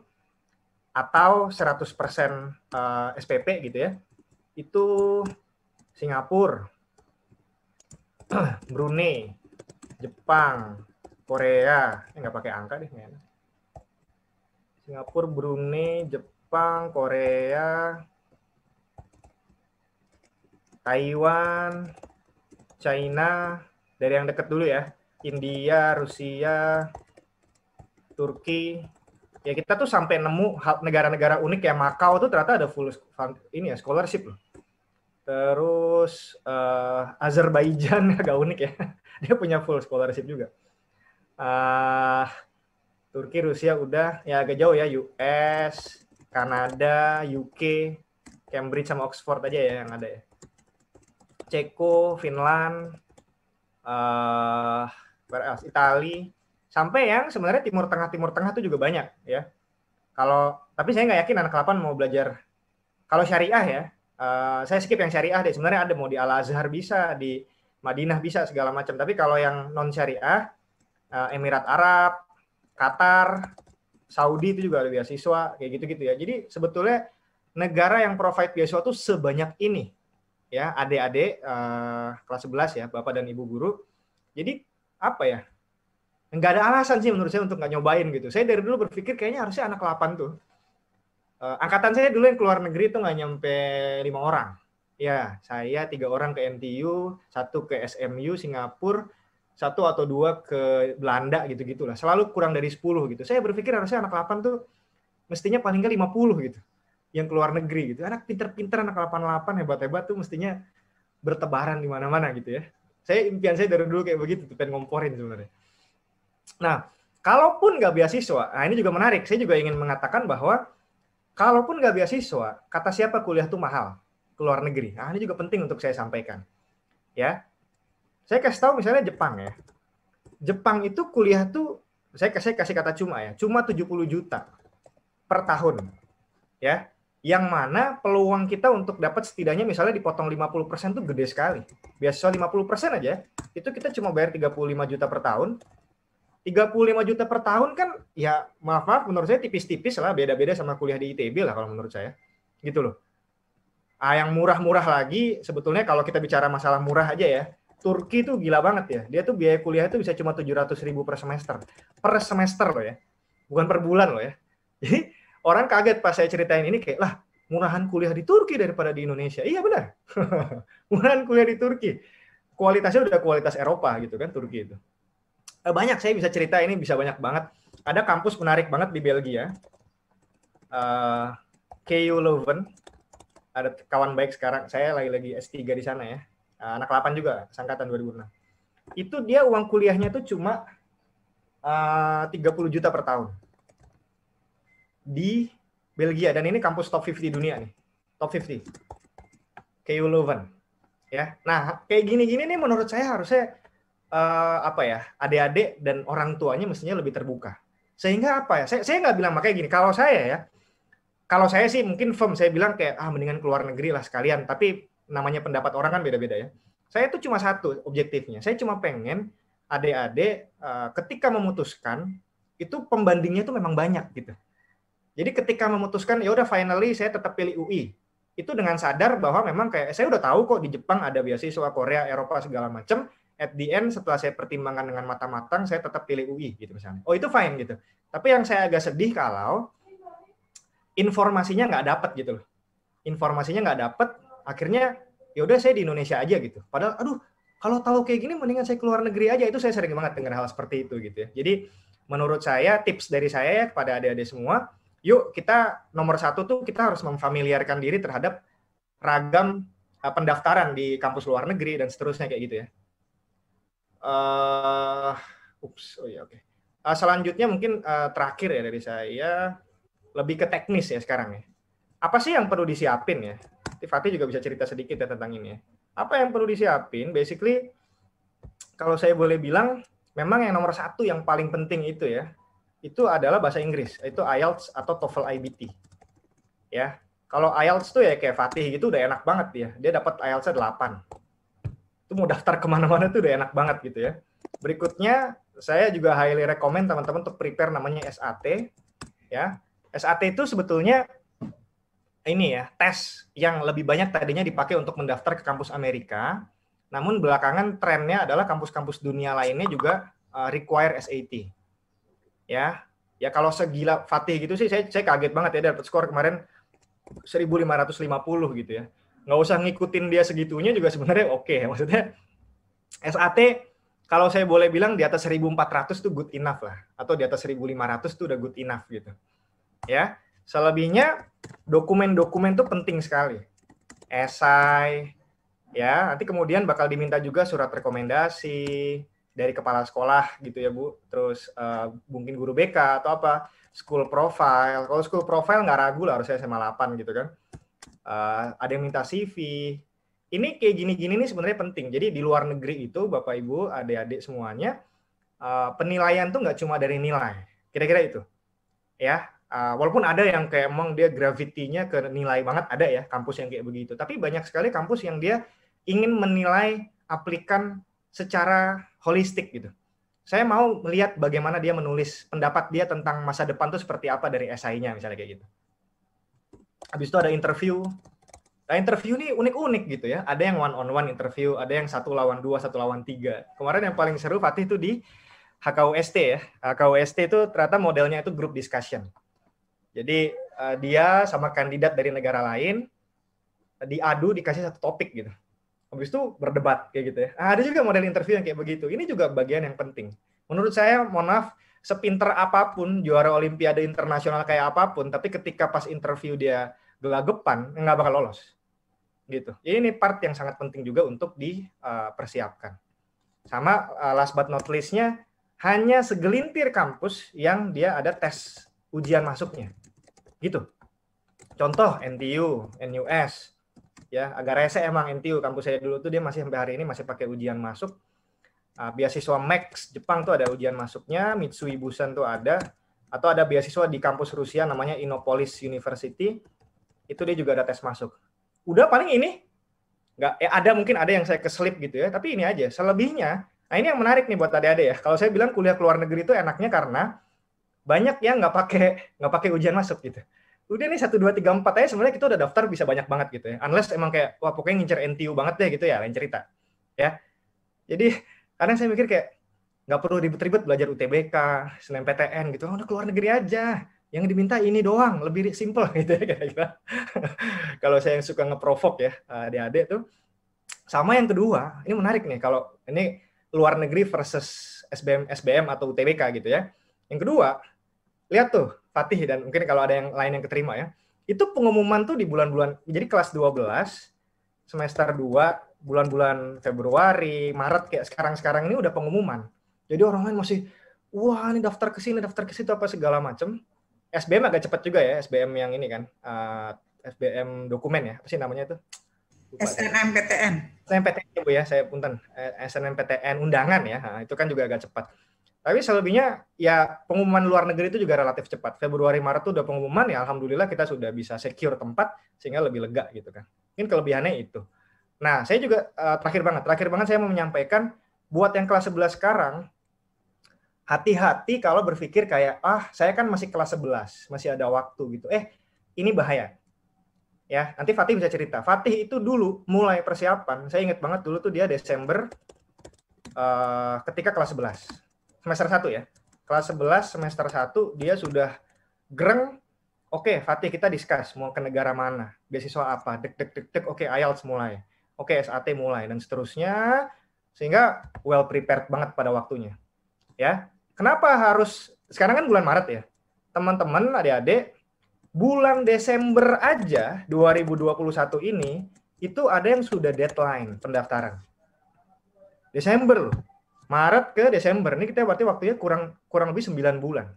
atau 100% SPP gitu ya. Itu Singapura, Brunei, Jepang, Korea, nggak pakai angka deh. Singapura, Brunei, Jepang, Korea, Taiwan, China, dari yang dekat dulu ya, India, Rusia, Turki. Ya kita tuh sampai nemu negara-negara unik kayak Makau tuh ternyata ada full ini ya, scholarship loh. Terus Azerbaijan agak unik ya. Dia punya full scholarship juga. Turki, Rusia udah, ya agak jauh ya, US, Kanada, UK, Cambridge sama Oxford aja ya yang ada ya. Ceko, Finland, Italia, sampai yang sebenarnya Timur Tengah itu juga banyak ya. Tapi saya nggak yakin anak 8 mau belajar. Kalau syariah ya, saya skip yang syariah deh. Sebenarnya ada mau di Al Azhar bisa, di Madinah bisa segala macam. Tapi kalau yang non syariah, Emirat Arab, Qatar, Saudi itu juga ada beasiswa kayak gitu-gitu ya. Jadi sebetulnya negara yang provide beasiswa tuh sebanyak ini ya, adik-adik kelas 11 ya, Bapak dan Ibu guru. Jadi apa ya? Nggak ada alasan sih menurut saya untuk nggak nyobain gitu. Saya dari dulu berpikir kayaknya harusnya anak 8 tuh. Angkatan saya dulu yang keluar negeri itu nggak nyampe 5 orang. Ya, saya 3 orang ke NTU, 1 ke SMU Singapura, 1 atau 2 ke Belanda gitu-gitulah. Selalu kurang dari 10 gitu. Saya berpikir harusnya anak 8 tuh mestinya paling nggak 50 gitu. Yang keluar negeri gitu. Anak pinter-pinter, anak 88 hebat-hebat tuh mestinya bertebaran di mana-mana gitu ya. Impian saya dari dulu kayak begitu, pengen ngomporin sebenarnya. Nah, kalaupun nggak beasiswa, nah ini juga menarik. Saya juga ingin mengatakan bahwa kalaupun nggak beasiswa, kata siapa kuliah tuh mahal ke luar negeri. Nah, ini juga penting untuk saya sampaikan. Ya, saya kasih tahu misalnya Jepang ya. Jepang itu kuliah tuh, saya kasih kata cuma ya, cuma 70 juta per tahun. Ya, yang mana peluang kita untuk dapat setidaknya misalnya dipotong 50% tuh gede sekali. Beasiswa 50% aja, itu kita cuma bayar 35 juta per tahun. 35 juta per tahun kan ya maaf menurut saya tipis-tipis lah, beda-beda sama kuliah di ITB lah kalau menurut saya. Gitu loh. Yang murah-murah lagi sebetulnya kalau kita bicara masalah murah aja ya, Turki tuh gila banget ya. Dia tuh biaya kuliah itu bisa cuma 700.000 per semester. Per semester loh ya. Bukan per bulan loh ya. Jadi orang kaget pas saya ceritain ini kayak, lah murahan kuliah di Turki daripada di Indonesia. Iya benar. Murahan kuliah di Turki. Kualitasnya udah kualitas Eropa gitu kan Turki itu. Banyak saya bisa cerita ini bisa banyak banget. Ada kampus menarik banget di Belgia. KU Leuven. Ada kawan baik sekarang. Saya lagi S3 di sana ya. Anak 8 juga, angkatan 2006. Itu dia uang kuliahnya tuh cuma 30 juta per tahun. Di Belgia. Dan ini kampus top 50 dunia nih. Top 50. KU Leuven. Ya. Nah, kayak gini-gini nih menurut saya harusnya adik-adik dan orang tuanya mestinya lebih terbuka. Sehingga apa ya? Saya nggak bilang makanya gini. Kalau saya sih mungkin firm saya bilang kayak mendingan keluar negeri lah sekalian. Tapi namanya pendapat orang kan beda-beda ya. Saya tuh cuma satu objektifnya. Saya cuma pengen adik-adik ketika memutuskan itu pembandingnya tuh memang banyak gitu. Jadi ketika memutuskan ya udah finally saya tetap pilih UI. Itu dengan sadar bahwa memang kayak saya udah tahu kok di Jepang ada beasiswa, Korea, Eropa segala macam. At the end setelah saya pertimbangkan dengan matang-matang saya tetap pilih UI gitu misalnya. Oh itu fine gitu. Tapi yang saya agak sedih kalau informasinya nggak dapat gitu loh. Informasinya nggak dapat, akhirnya ya udah saya di Indonesia aja gitu. Padahal kalau tahu kayak gini mendingan saya keluar negeri aja. Itu saya sering banget dengar hal seperti itu gitu ya. Jadi menurut saya tips dari saya ya kepada adik-adik semua, yuk kita nomor 1 tuh kita harus memfamiliarkan diri terhadap ragam pendaftaran di kampus luar negeri dan seterusnya kayak gitu ya. Selanjutnya mungkin terakhir ya dari saya lebih ke teknis ya sekarang ya. Apa sih yang perlu disiapin ya? Fatih juga bisa cerita sedikit ya tentang ini ya. Apa yang perlu disiapin? Basically kalau saya boleh bilang memang yang nomor 1 yang paling penting itu ya, itu adalah bahasa Inggris. Itu IELTS atau TOEFL IBT. Ya. Kalau IELTS tuh ya kayak Fatih gitu udah enak banget ya. Dia dapat IELTS-nya 8. Itu mau daftar kemana-mana tuh udah enak banget gitu ya. Berikutnya saya juga highly recommend teman-teman untuk prepare namanya SAT ya. SAT itu sebetulnya ini ya tes yang lebih banyak tadinya dipakai untuk mendaftar ke kampus Amerika, namun belakangan trennya adalah kampus-kampus dunia lainnya juga require SAT ya. Ya kalau segila Fatih gitu sih saya kaget banget ya dapat skor kemarin 1550 gitu ya. Nggak usah ngikutin dia segitunya juga sebenarnya oke. Maksudnya SAT kalau saya boleh bilang di atas 1400 tuh good enough lah. Atau di atas 1500 tuh udah good enough gitu. Ya, selebihnya dokumen-dokumen tuh penting sekali. Esai, ya nanti kemudian bakal diminta juga surat rekomendasi dari kepala sekolah gitu ya Bu. Terus mungkin guru BK atau apa, school profile. Kalau school profile nggak ragu lah harusnya SMA 8 gitu kan. Ada yang minta CV. Ini kayak gini-gini nih sebenarnya penting. Jadi di luar negeri itu Bapak Ibu, adik-adik semuanya, penilaian tuh nggak cuma dari nilai. Kira-kira itu. Ya, walaupun ada yang kayak emang dia gravity-nya ke nilai banget, ada ya kampus yang kayak begitu. Tapi banyak sekali kampus yang dia ingin menilai aplikan secara holistik gitu. Saya mau melihat bagaimana dia menulis pendapat dia tentang masa depan tuh seperti apa dari esainya misalnya kayak gitu. Habis itu ada interview. Nah, interview ini unik-unik gitu ya. Ada yang one-on-one interview, ada yang 1 lawan 2, 1 lawan 3. Kemarin yang paling seru Fatih itu di HKUST ya. HKUST itu ternyata modelnya itu group discussion. Jadi dia sama kandidat dari negara lain diadu dikasih satu topik gitu. Habis itu berdebat kayak gitu ya. Ada juga model interview yang kayak begitu. Ini juga bagian yang penting. Menurut saya, mohon maaf, sepinter apapun, juara olimpiade internasional kayak apapun, tapi ketika pas interview dia gelagapan, nggak bakal lolos. Gitu. Ini part yang sangat penting juga untuk dipersiapkan. Sama last but not least-nya, hanya segelintir kampus yang dia ada tes ujian masuknya. Gitu. Contoh NTU, NUS, ya agak rese emang NTU, kampus saya dulu tuh dia masih sampai hari ini masih pakai ujian masuk. Beasiswa Max Jepang tuh ada ujian masuknya, Mitsui Busan tuh ada, atau ada beasiswa di kampus Rusia namanya Innopolis University, itu dia juga ada tes masuk. Udah paling ini, nggak ada mungkin ada yang saya keselip gitu ya, tapi ini aja. Selebihnya, nah ini yang menarik nih buat adik-adik ya. Kalau saya bilang kuliah ke luar negeri itu enaknya karena banyak yang nggak pakai ujian masuk gitu. Udah nih 1, 2, 3, 4 aja sebenarnya kita udah daftar bisa banyak banget gitu ya. Unless emang kayak, wah pokoknya ngincer NTU banget deh gitu ya, lain cerita. Ya. Jadi, kadang saya mikir kayak, nggak perlu ribet-ribet belajar UTBK, SNMPTN gitu. Udah keluar negeri aja. Yang diminta ini doang, lebih simple gitu ya kira-kira. Kalau saya yang suka ngeprovok ya, adik-adik tuh. Sama yang kedua, ini menarik nih, kalau ini luar negeri versus SBM atau UTBK gitu ya. Yang kedua, lihat tuh, Fatih dan mungkin kalau ada yang lain yang keterima ya, itu pengumuman tuh di bulan-bulan, jadi kelas 12, semester 2, bulan-bulan Februari, Maret, kayak sekarang-sekarang ini udah pengumuman. Jadi orang lain masih, wah ini daftar ke sini, daftar ke situ, apa segala macam. SBM agak cepat juga ya, SBM yang ini kan, SBM dokumen ya, apa sih namanya itu? SNMPTN. SNMPTN ya Bu ya, saya punten, SNMPTN undangan ya, nah, itu kan juga agak cepat. Tapi selebihnya ya pengumuman luar negeri itu juga relatif cepat. Februari Maret tuh udah pengumuman ya, alhamdulillah kita sudah bisa secure tempat sehingga lebih lega gitu kan. Mungkin kelebihannya itu. Nah, saya juga terakhir banget saya mau menyampaikan buat yang kelas 11 sekarang, hati-hati kalau berpikir kayak saya kan masih kelas 11, masih ada waktu gitu. Ini bahaya. Ya, nanti Fatih bisa cerita. Fatih itu dulu mulai persiapan, saya ingat banget dulu tuh dia Desember ketika kelas 11. Semester 1 ya. Kelas 11 semester 1 dia sudah greng. Oke, Fatih kita discuss mau ke negara mana, beasiswa apa, dek, oke IELTS mulai. Oke, SAT mulai dan seterusnya sehingga well prepared banget pada waktunya. Ya. Kenapa harus sekarang kan bulan Maret ya. Teman-teman, adik-adik, bulan Desember aja 2021 ini itu ada yang sudah deadline pendaftaran. Desember loh. Maret ke Desember, ini kita berarti waktunya kurang lebih 9 bulan.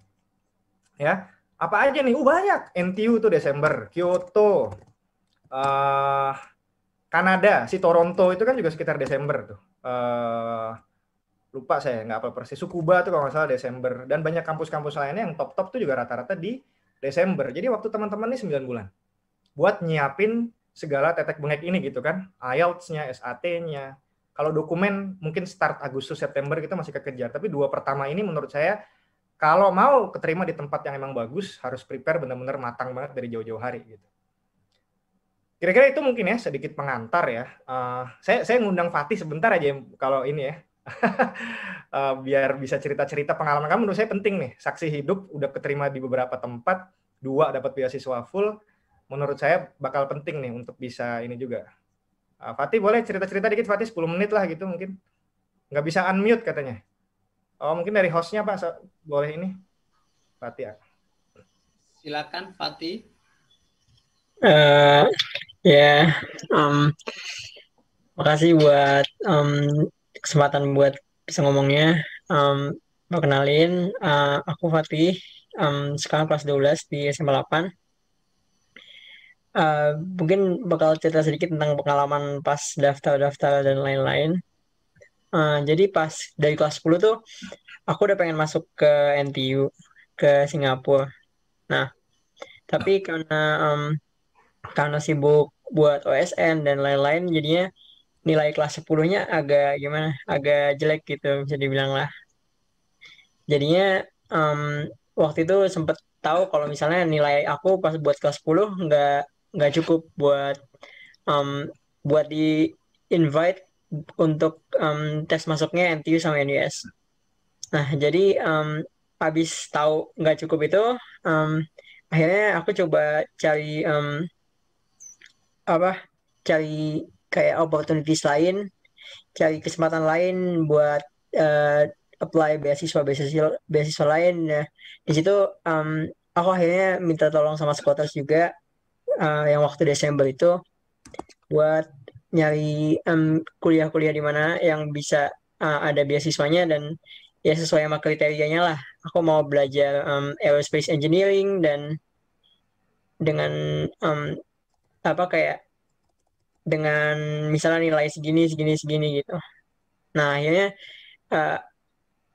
Ya, apa aja nih? Banyak. NTU tuh Desember, Kyoto, Kanada, si Toronto itu kan juga sekitar Desember tuh. Lupa saya, nggak apa persis. Tsukuba tuh kalau nggak salah Desember. Dan banyak kampus-kampus lainnya yang top-top tuh juga rata-rata di Desember. Jadi waktu teman-teman ini 9 bulan. Buat nyiapin segala tetek bengek ini gitu kan. IELTS-nya, SAT-nya. Kalau dokumen mungkin start Agustus September kita masih kekejar, tapi 2 pertama ini menurut saya kalau mau keterima di tempat yang emang bagus harus prepare benar-benar matang banget dari jauh-jauh hari gitu. Kira-kira itu mungkin ya sedikit pengantar ya. Saya ngundang Fatih sebentar aja kalau ini ya. Biar bisa cerita-cerita pengalaman kamu, menurut saya penting nih. Saksi hidup udah keterima di beberapa tempat, 2 dapat beasiswa full. Menurut saya bakal penting nih untuk bisa ini juga. Fatih boleh cerita-cerita dikit Fatih, 10 menit lah gitu mungkin. Nggak bisa unmute katanya. Mungkin dari hostnya Pak, boleh ini. Fatih ya. Silakan Fatih. Makasih buat kesempatan buat bisa ngomongnya. Mau kenalin, aku Fatih, sekarang kelas 12 di SMA 8. Mungkin bakal cerita sedikit tentang pengalaman pas daftar-daftar dan lain-lain. Jadi pas dari kelas 10 tuh aku udah pengen masuk ke NTU, ke Singapura. Nah, tapi karena sibuk buat OSN dan lain-lain, jadinya nilai kelas 10-nya agak jelek gitu bisa dibilang lah. Jadinya waktu itu sempet tahu kalau misalnya nilai aku pas buat kelas 10 nggak cukup buat di invite untuk tes masuknya NTU sama NUS. Nah, jadi habis tahu nggak cukup itu, akhirnya aku coba cari cari kayak opportunities lain, cari kesempatan lain buat apply beasiswa lain. Nah, di situ aku akhirnya minta tolong sama Scotters juga yang waktu Desember itu buat nyari kuliah-kuliah di mana yang bisa ada beasiswanya dan ya sesuai sama kriterianya lah. Aku mau belajar aerospace engineering dan dengan apa kayak dengan misalnya nilai segini segini segini gitu. Nah, akhirnya uh,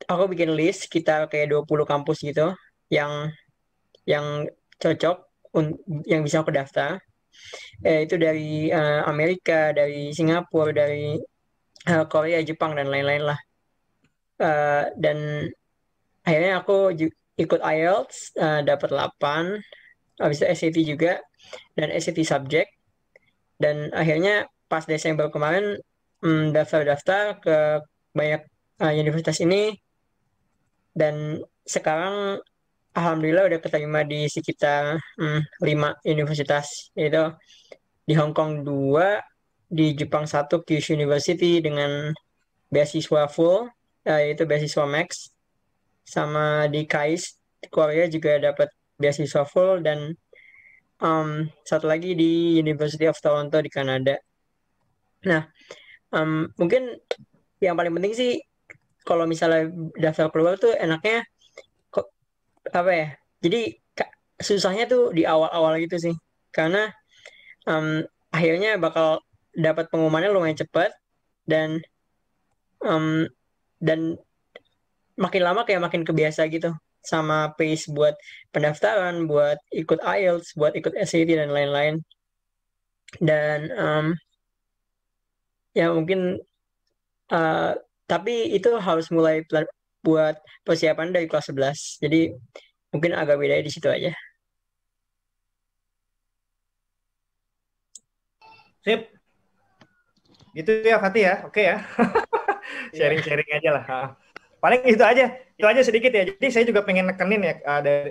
aku bikin list sekitar kayak 20 kampus gitu yang yang cocok yang bisa aku daftar. Itu dari Amerika, dari Singapura, dari Korea, Jepang dan lain-lain lah. Dan akhirnya aku ikut IELTS, dapat 8, habis itu SAT juga dan SAT subject. Dan akhirnya pas Desember kemarin daftar-daftar ke banyak universitas ini dan sekarang alhamdulillah udah keterima di sekitar 5 universitas, yaitu di Hong Kong 2, di Jepang 1 Kyushu University dengan beasiswa full, yaitu beasiswa max, sama di KAIST di Korea juga dapat beasiswa full, dan satu lagi di University of Toronto di Kanada. Nah, mungkin yang paling penting sih kalau misalnya daftar keluar tuh enaknya apa ya? Jadi susahnya tuh di awal-awal gitu sih, karena akhirnya bakal dapat pengumumannya lumayan cepat dan dan makin lama kayak makin kebiasa gitu sama pace buat pendaftaran, buat ikut IELTS, buat ikut SAT dan lain-lain. Dan ya mungkin tapi itu harus mulai buat persiapan dari kelas 11. Jadi mungkin agak beda di situ aja. Sip. Gitu ya Fatih ya. Oke ya. Sharing-sharing aja lah. Paling itu aja sedikit ya. Jadi saya juga pengen nekenin ya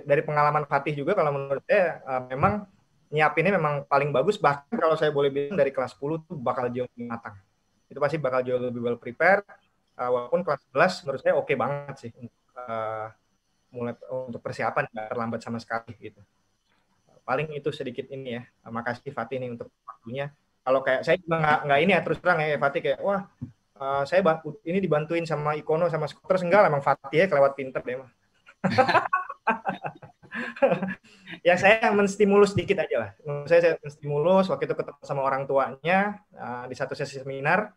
dari pengalaman Fatih juga, kalau menurut saya memang nyiapinnya memang paling bagus, bahkan kalau saya boleh bilang dari kelas 10 tuh bakal jauh lebih matang. Itu pasti bakal jauh lebih well prepared, walaupun kelas 11 menurut saya oke banget sih mulai untuk persiapan, nggak terlambat sama sekali gitu. Paling itu sedikit ini ya. Makasih Fatih nih untuk waktunya. Kalau kayak saya juga nggak ini ya, terus terang ya Fatih, kayak wah saya ini dibantuin sama Ikono sama Scotters, enggak, emang Fatih ya kelewat pinter deh mah. Ya saya menstimulus dikit aja lah. Saya menstimulus waktu itu ketemu sama orang tuanya di satu sesi seminar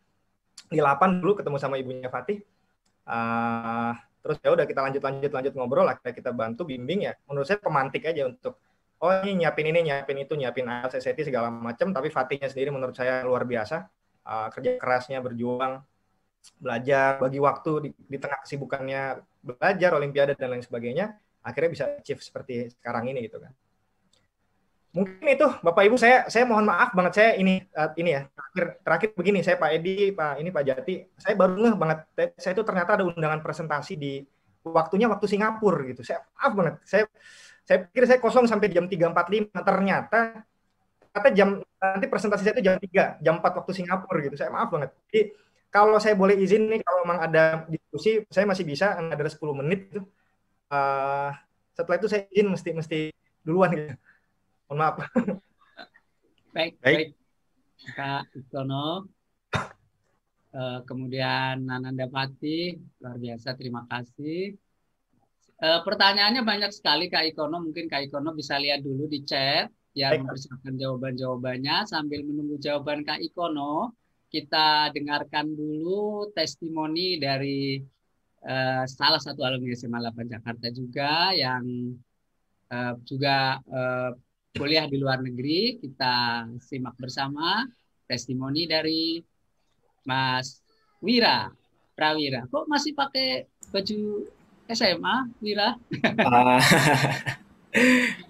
di 8 dulu, ketemu sama ibunya Fatih. Terus ya udah kita lanjut ngobrol, akhirnya kita bantu bimbing ya. Menurut saya pemantik aja untuk ini nyiapin itu, nyiapin IELTS, SAT segala macam. Tapi Fatihnya sendiri menurut saya luar biasa, kerja kerasnya, berjuang, belajar, bagi waktu di tengah kesibukannya belajar, olimpiade dan lain sebagainya, akhirnya bisa achieve seperti sekarang ini gitu kan. Mungkin itu Bapak Ibu, saya mohon maaf banget, saya ini ya terakhir begini, saya Pak Edi, Pak Jati, saya baru ngeh banget, saya itu ternyata ada undangan presentasi di waktu Singapura gitu. Saya maaf banget, saya pikir saya kosong sampai jam 3.45, ternyata nanti presentasi saya itu jam 3, jam 4 waktu Singapura gitu. Saya maaf banget. Jadi kalau saya boleh izin nih, kalau memang ada diskusi, saya masih bisa, ada 10 menit gitu. Setelah itu saya izin mesti duluan gitu. Mohon maaf. Baik. Kak Ikono, kemudian Nananda Pati, luar biasa, terima kasih. Pertanyaannya banyak sekali Kak Ikono, mungkin Kak Ikono bisa lihat dulu di chat, ya, mempersiapkan jawaban-jawabannya. Sambil menunggu jawaban Kak Ikono, kita dengarkan dulu testimoni dari salah satu alumni SMA 8 Jakarta juga yang juga kuliah di luar negeri. Kita simak bersama testimoni dari Mas Prawira. Kok masih pakai baju SMA, Wira?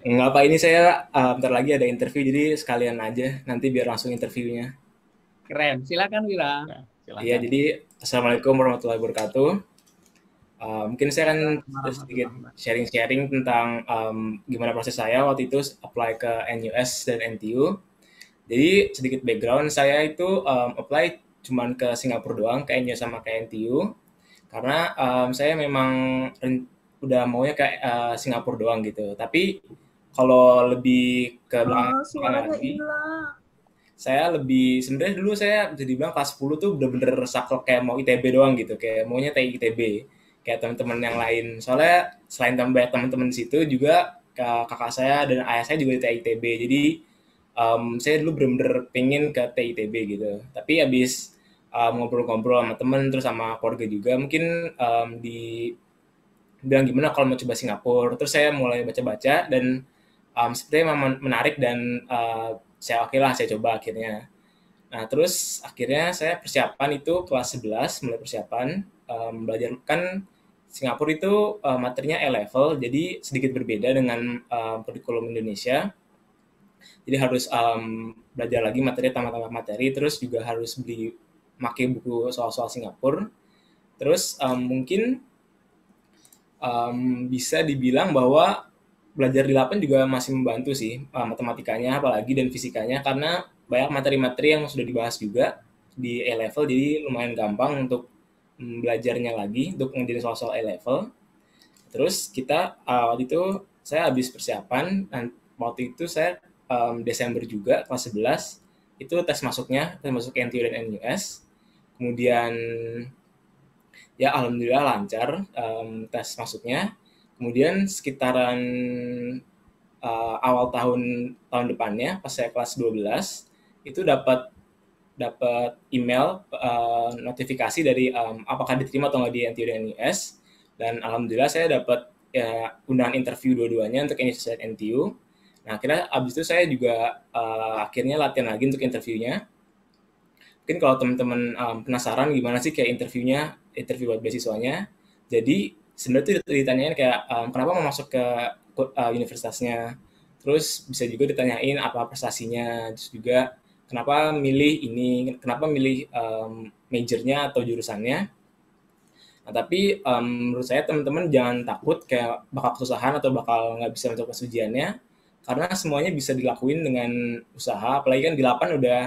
Enggak Pak, ini saya bentar lagi ada interview, jadi sekalian aja nanti biar langsung interviewnya. Keren, silakan Wira. Iya, jadi Assalamualaikum warahmatullahi wabarakatuh. Mungkin saya akan sedikit sharing-sharing tentang gimana proses saya waktu itu apply ke NUS dan NTU. Jadi sedikit background, saya itu apply cuman ke Singapura doang, ke NU sama ke NTU, karena saya memang udah maunya ke Singapura doang gitu. Tapi kalau lebih ke belakang lagi, saya lebih sebenarnya dulu saya bisa dibilang kelas 10 tuh bener-bener saklek kayak mau ITB doang gitu, kayak maunya TI ITB kayak teman-teman yang lain. Soalnya selain tambah teman-teman di situ juga kakak saya dan ayah saya juga di TI ITB. Jadi saya dulu bener-bener pengen ke TI ITB gitu. Tapi habis ngobrol-ngobrol sama temen terus sama keluarga juga mungkin bilang gimana kalau mau coba Singapura. Terus saya mulai baca-baca dan sepertinya memang menarik dan saya oke lah saya coba akhirnya. Nah, terus akhirnya saya persiapan itu kelas 11 mulai persiapan belajar kan Singapura itu materinya A-level, jadi sedikit berbeda dengan kurikulum Indonesia. Jadi harus belajar lagi materi tambah-tambah materi, terus juga harus pakai buku soal-soal Singapura. Terus mungkin bisa dibilang bahwa belajar di Lapan juga masih membantu sih matematikanya apalagi dan fisikanya karena banyak materi-materi yang sudah dibahas juga di A-level jadi lumayan gampang untuk belajarnya lagi untuk ngerjain soal-soal A-level. Terus kita waktu itu saya habis persiapan dan waktu itu saya Desember juga kelas 11 itu tes masuk NTU dan NUS. Kemudian ya alhamdulillah lancar tes masuknya. Kemudian sekitaran awal tahun depannya pas saya kelas 12 itu dapat email notifikasi dari apakah diterima atau nggak di NTU dan NUS, dan alhamdulillah saya dapat undangan interview dua-duanya untuk NUS dan NTU. Nah akhirnya abis itu saya juga akhirnya latihan lagi untuk interviewnya. Mungkin kalau teman-teman penasaran gimana sih kayak interview buat beasiswanya, jadi sebenarnya tuh ditanyain kayak kenapa mau masuk ke universitasnya, terus bisa juga ditanyain apa prestasinya, terus juga kenapa milih majornya atau jurusannya. Nah tapi menurut saya teman-teman jangan takut kayak bakal kesusahan atau bakal nggak bisa mencapai ujiannya, karena semuanya bisa dilakuin dengan usaha, apalagi kan di Lapan udah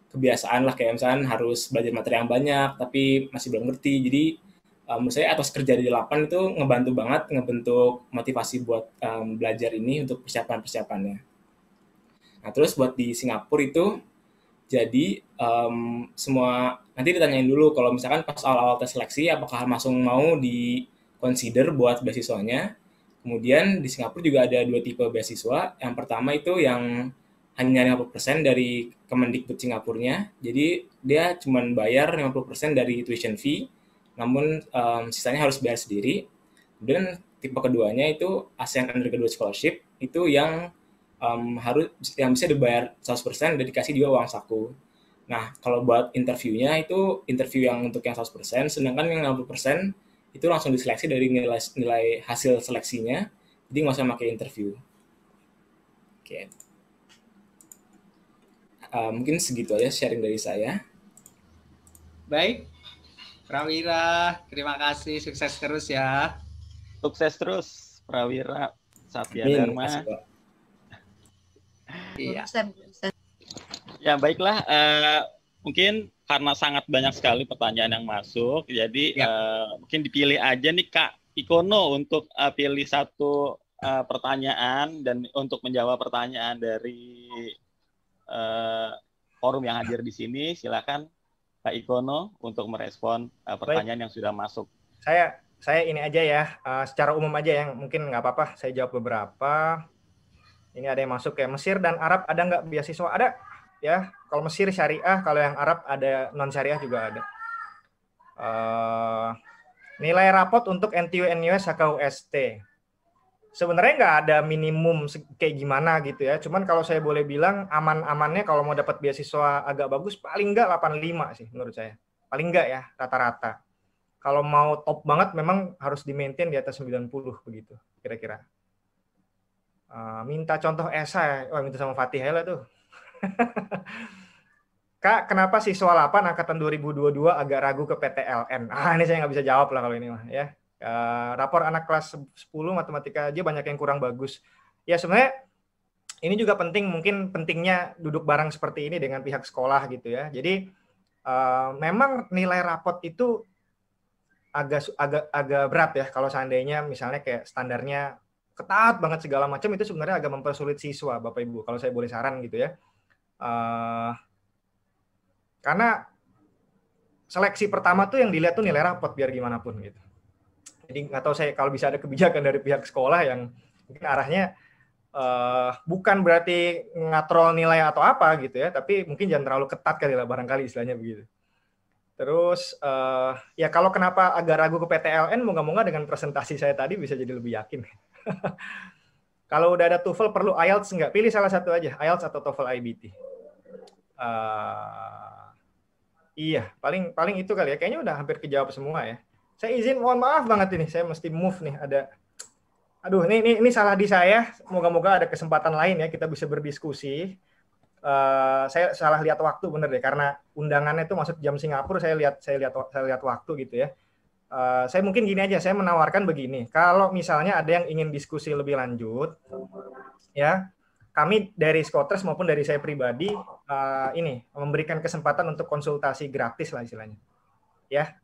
kebiasaan lah kayak misalnya harus belajar materi yang banyak tapi masih belum ngerti. Jadi menurut saya atas kerja di Lapan itu ngebantu banget, ngebentuk motivasi buat belajar ini untuk persiapannya. Nah terus buat di Singapura itu jadi semua nanti ditanyain dulu kalau misalkan pas awal-awal tes seleksi apakah langsung mau di consider buat beasiswanya. Kemudian di Singapura juga ada 2 tipe beasiswa. Yang pertama itu yang hanya 50% dari Kemendikbud Singapurnya. Jadi dia cuma bayar 50% dari tuition fee, namun sisanya harus bayar sendiri. Dan tipe keduanya itu ASEAN Undergraduate Scholarship, itu yang yang bisa dibayar 100% dan dikasih juga uang saku. Nah, kalau buat interviewnya itu interview yang untuk yang 100%, sedangkan yang 60% itu langsung diseleksi dari nilai hasil seleksinya, jadi nggak usah pakai interview. Oke. Mungkin segitu aja sharing dari saya. Baik, Prawira, terima kasih, sukses terus ya. Sukses terus, Prawira, Satya Dharma. Iya. Ya baiklah, mungkin karena sangat banyak sekali pertanyaan yang masuk, jadi mungkin dipilih aja nih Kak Ikono untuk pilih satu pertanyaan dan untuk menjawab pertanyaan dari forum yang hadir di sini. Silakan Kak Ikono untuk merespon pertanyaan yang sudah masuk. Saya ini aja ya, secara umum aja yang mungkin nggak apa-apa, saya jawab beberapa. Ini ada yang masuk kayak Mesir dan Arab ada nggak beasiswa? Ada ya. Kalau Mesir syariah, kalau yang Arab ada non syariah juga ada. Nilai rapot untuk NTU, NUS, HKUST. Sebenarnya nggak ada minimum kayak gimana gitu ya. Cuman kalau saya boleh bilang aman-amannya kalau mau dapat beasiswa agak bagus paling nggak 85 sih menurut saya. Paling nggak ya rata-rata. Kalau mau top banget memang harus di-maintain di atas 90 begitu kira-kira. Minta contoh esai, minta sama Fatih lah tuh. Kak, kenapa siswa 8 angkatan 2022 agak ragu ke PTLN? Ini saya nggak bisa jawab lah kalau ini mah ya. Rapor anak kelas 10 matematika aja banyak yang kurang bagus. Ya sebenarnya ini juga penting, mungkin pentingnya duduk bareng seperti ini dengan pihak sekolah gitu ya. Jadi memang nilai rapot itu agak berat ya kalau seandainya misalnya kayak standarnya ketat banget segala macam, itu sebenarnya agak mempersulit siswa, Bapak Ibu, kalau saya boleh saran gitu ya. Karena seleksi pertama tuh yang dilihat tuh nilai rapot biar gimana pun gitu. Jadi nggak tahu saya kalau bisa ada kebijakan dari pihak sekolah yang mungkin arahnya bukan berarti ngatrol nilai atau apa gitu ya, tapi mungkin jangan terlalu ketat kali lah, barangkali istilahnya begitu. Terus ya kalau kenapa agak ragu ke PTLN, moga-moga dengan presentasi saya tadi bisa jadi lebih yakin. Kalau udah ada TOEFL perlu IELTS nggak? Pilih salah satu aja, IELTS atau TOEFL IBT. Iya, paling itu kali ya. Kayaknya udah hampir kejawab semua ya. Saya izin, mohon maaf banget ini, saya mesti move nih. Aduh, ini salah di saya. Moga-moga ada kesempatan lain ya, kita bisa berdiskusi. Saya salah lihat waktu bener deh, karena undangannya itu masuk jam Singapura. Saya lihat waktu gitu ya. Saya mungkin gini aja, saya menawarkan begini. Kalau misalnya ada yang ingin diskusi lebih lanjut, ya, kami dari Skotres maupun dari saya pribadi ini memberikan kesempatan untuk konsultasi gratis lah istilahnya. Ya,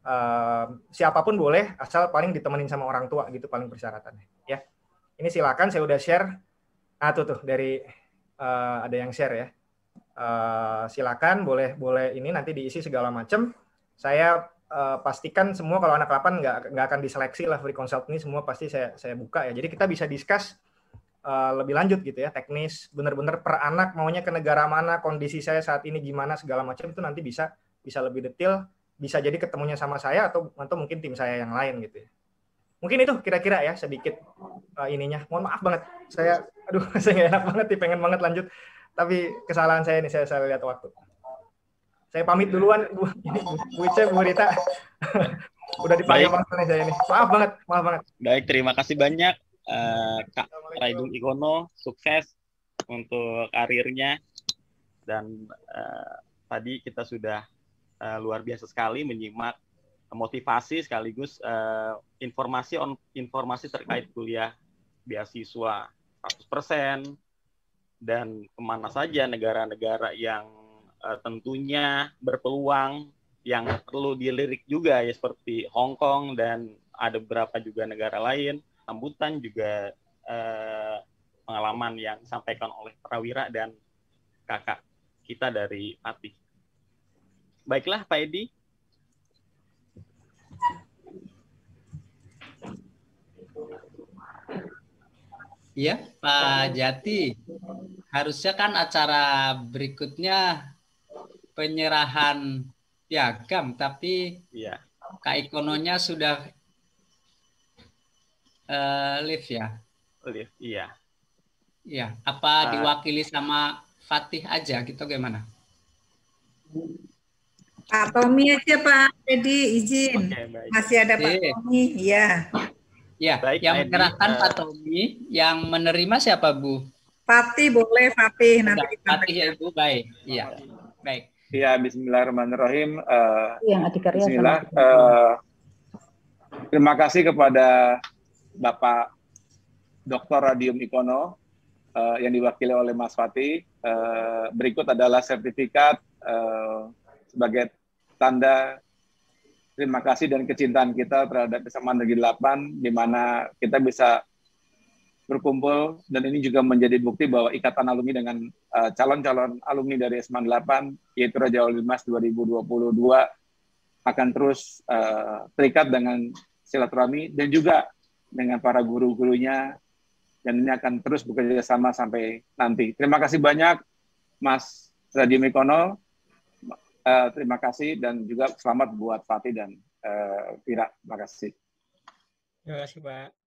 siapapun boleh, asal paling ditemenin sama orang tua gitu, paling persyaratannya. Ya, ini silakan, saya udah share. Tuh dari ada yang share ya. Silakan, boleh ini nanti diisi segala macam. Saya pastikan semua kalau anak 8 nggak akan diseleksi lah, free consult ini semua pasti saya buka ya. Jadi kita bisa discuss lebih lanjut gitu ya, teknis, benar-benar per anak maunya ke negara mana, kondisi saya saat ini gimana, segala macam itu nanti bisa lebih detail, bisa jadi ketemunya sama saya atau mungkin tim saya yang lain gitu ya. Mungkin itu kira-kira ya sedikit ininya. Mohon maaf banget, saya nggak enak banget nih, pengen banget lanjut, tapi kesalahan saya nih, saya lihat waktu. Saya pamit duluan, Bu Ica, Bu Rita. Udah dipanggil banget nih saya ini. Maaf banget. Baik, terima kasih banyak Kak Raidul Ikono, sukses untuk karirnya. Dan tadi kita sudah luar biasa sekali menyimak motivasi sekaligus informasi terkait kuliah beasiswa 100% dan kemana saja negara-negara yang tentunya berpeluang, yang perlu dilirik juga ya, seperti Hong Kong dan ada beberapa juga negara lain. Sambutan juga pengalaman yang disampaikan oleh Prawira dan kakak kita dari Fatih. Baiklah Pak Edi. Iya, Pak Jati. Harusnya kan acara berikutnya penyerahan piagam, tapi ya, Kak Ikononya sudah live ya? Live, iya. Iya, apa diwakili sama Fatih aja gitu gimana? Pak Tommy aja Pak Edi, izin. Masih ada Pak Tommy, ya. Ya, yang menyerahkan Pak Tommy, yang menerima siapa Bu? Fatih boleh, Fatih nanti. Fatih ya Ibu, baik. Iya, baik. Ya, Bismillahirrahmanirrahim. Bismillah. Terima kasih kepada Bapak Dr. Radium Ikono yang diwakili oleh Mas Fatih. Berikut adalah sertifikat sebagai tanda terima kasih dan kecintaan kita terhadap SMA Negeri 8, di mana kita bisa berkumpul, dan ini juga menjadi bukti bahwa ikatan alumni dengan calon-calon alumni dari SMA 8, yaitu Raja Wali Mas 2022, akan terus terikat dengan silaturahmi dan juga dengan para guru-gurunya, dan ini akan terus bekerja sama sampai nanti. Terima kasih banyak Mas Radium Ikono, terima kasih, dan juga selamat buat Fatih dan Vira. Terima kasih. Terima kasih Pak.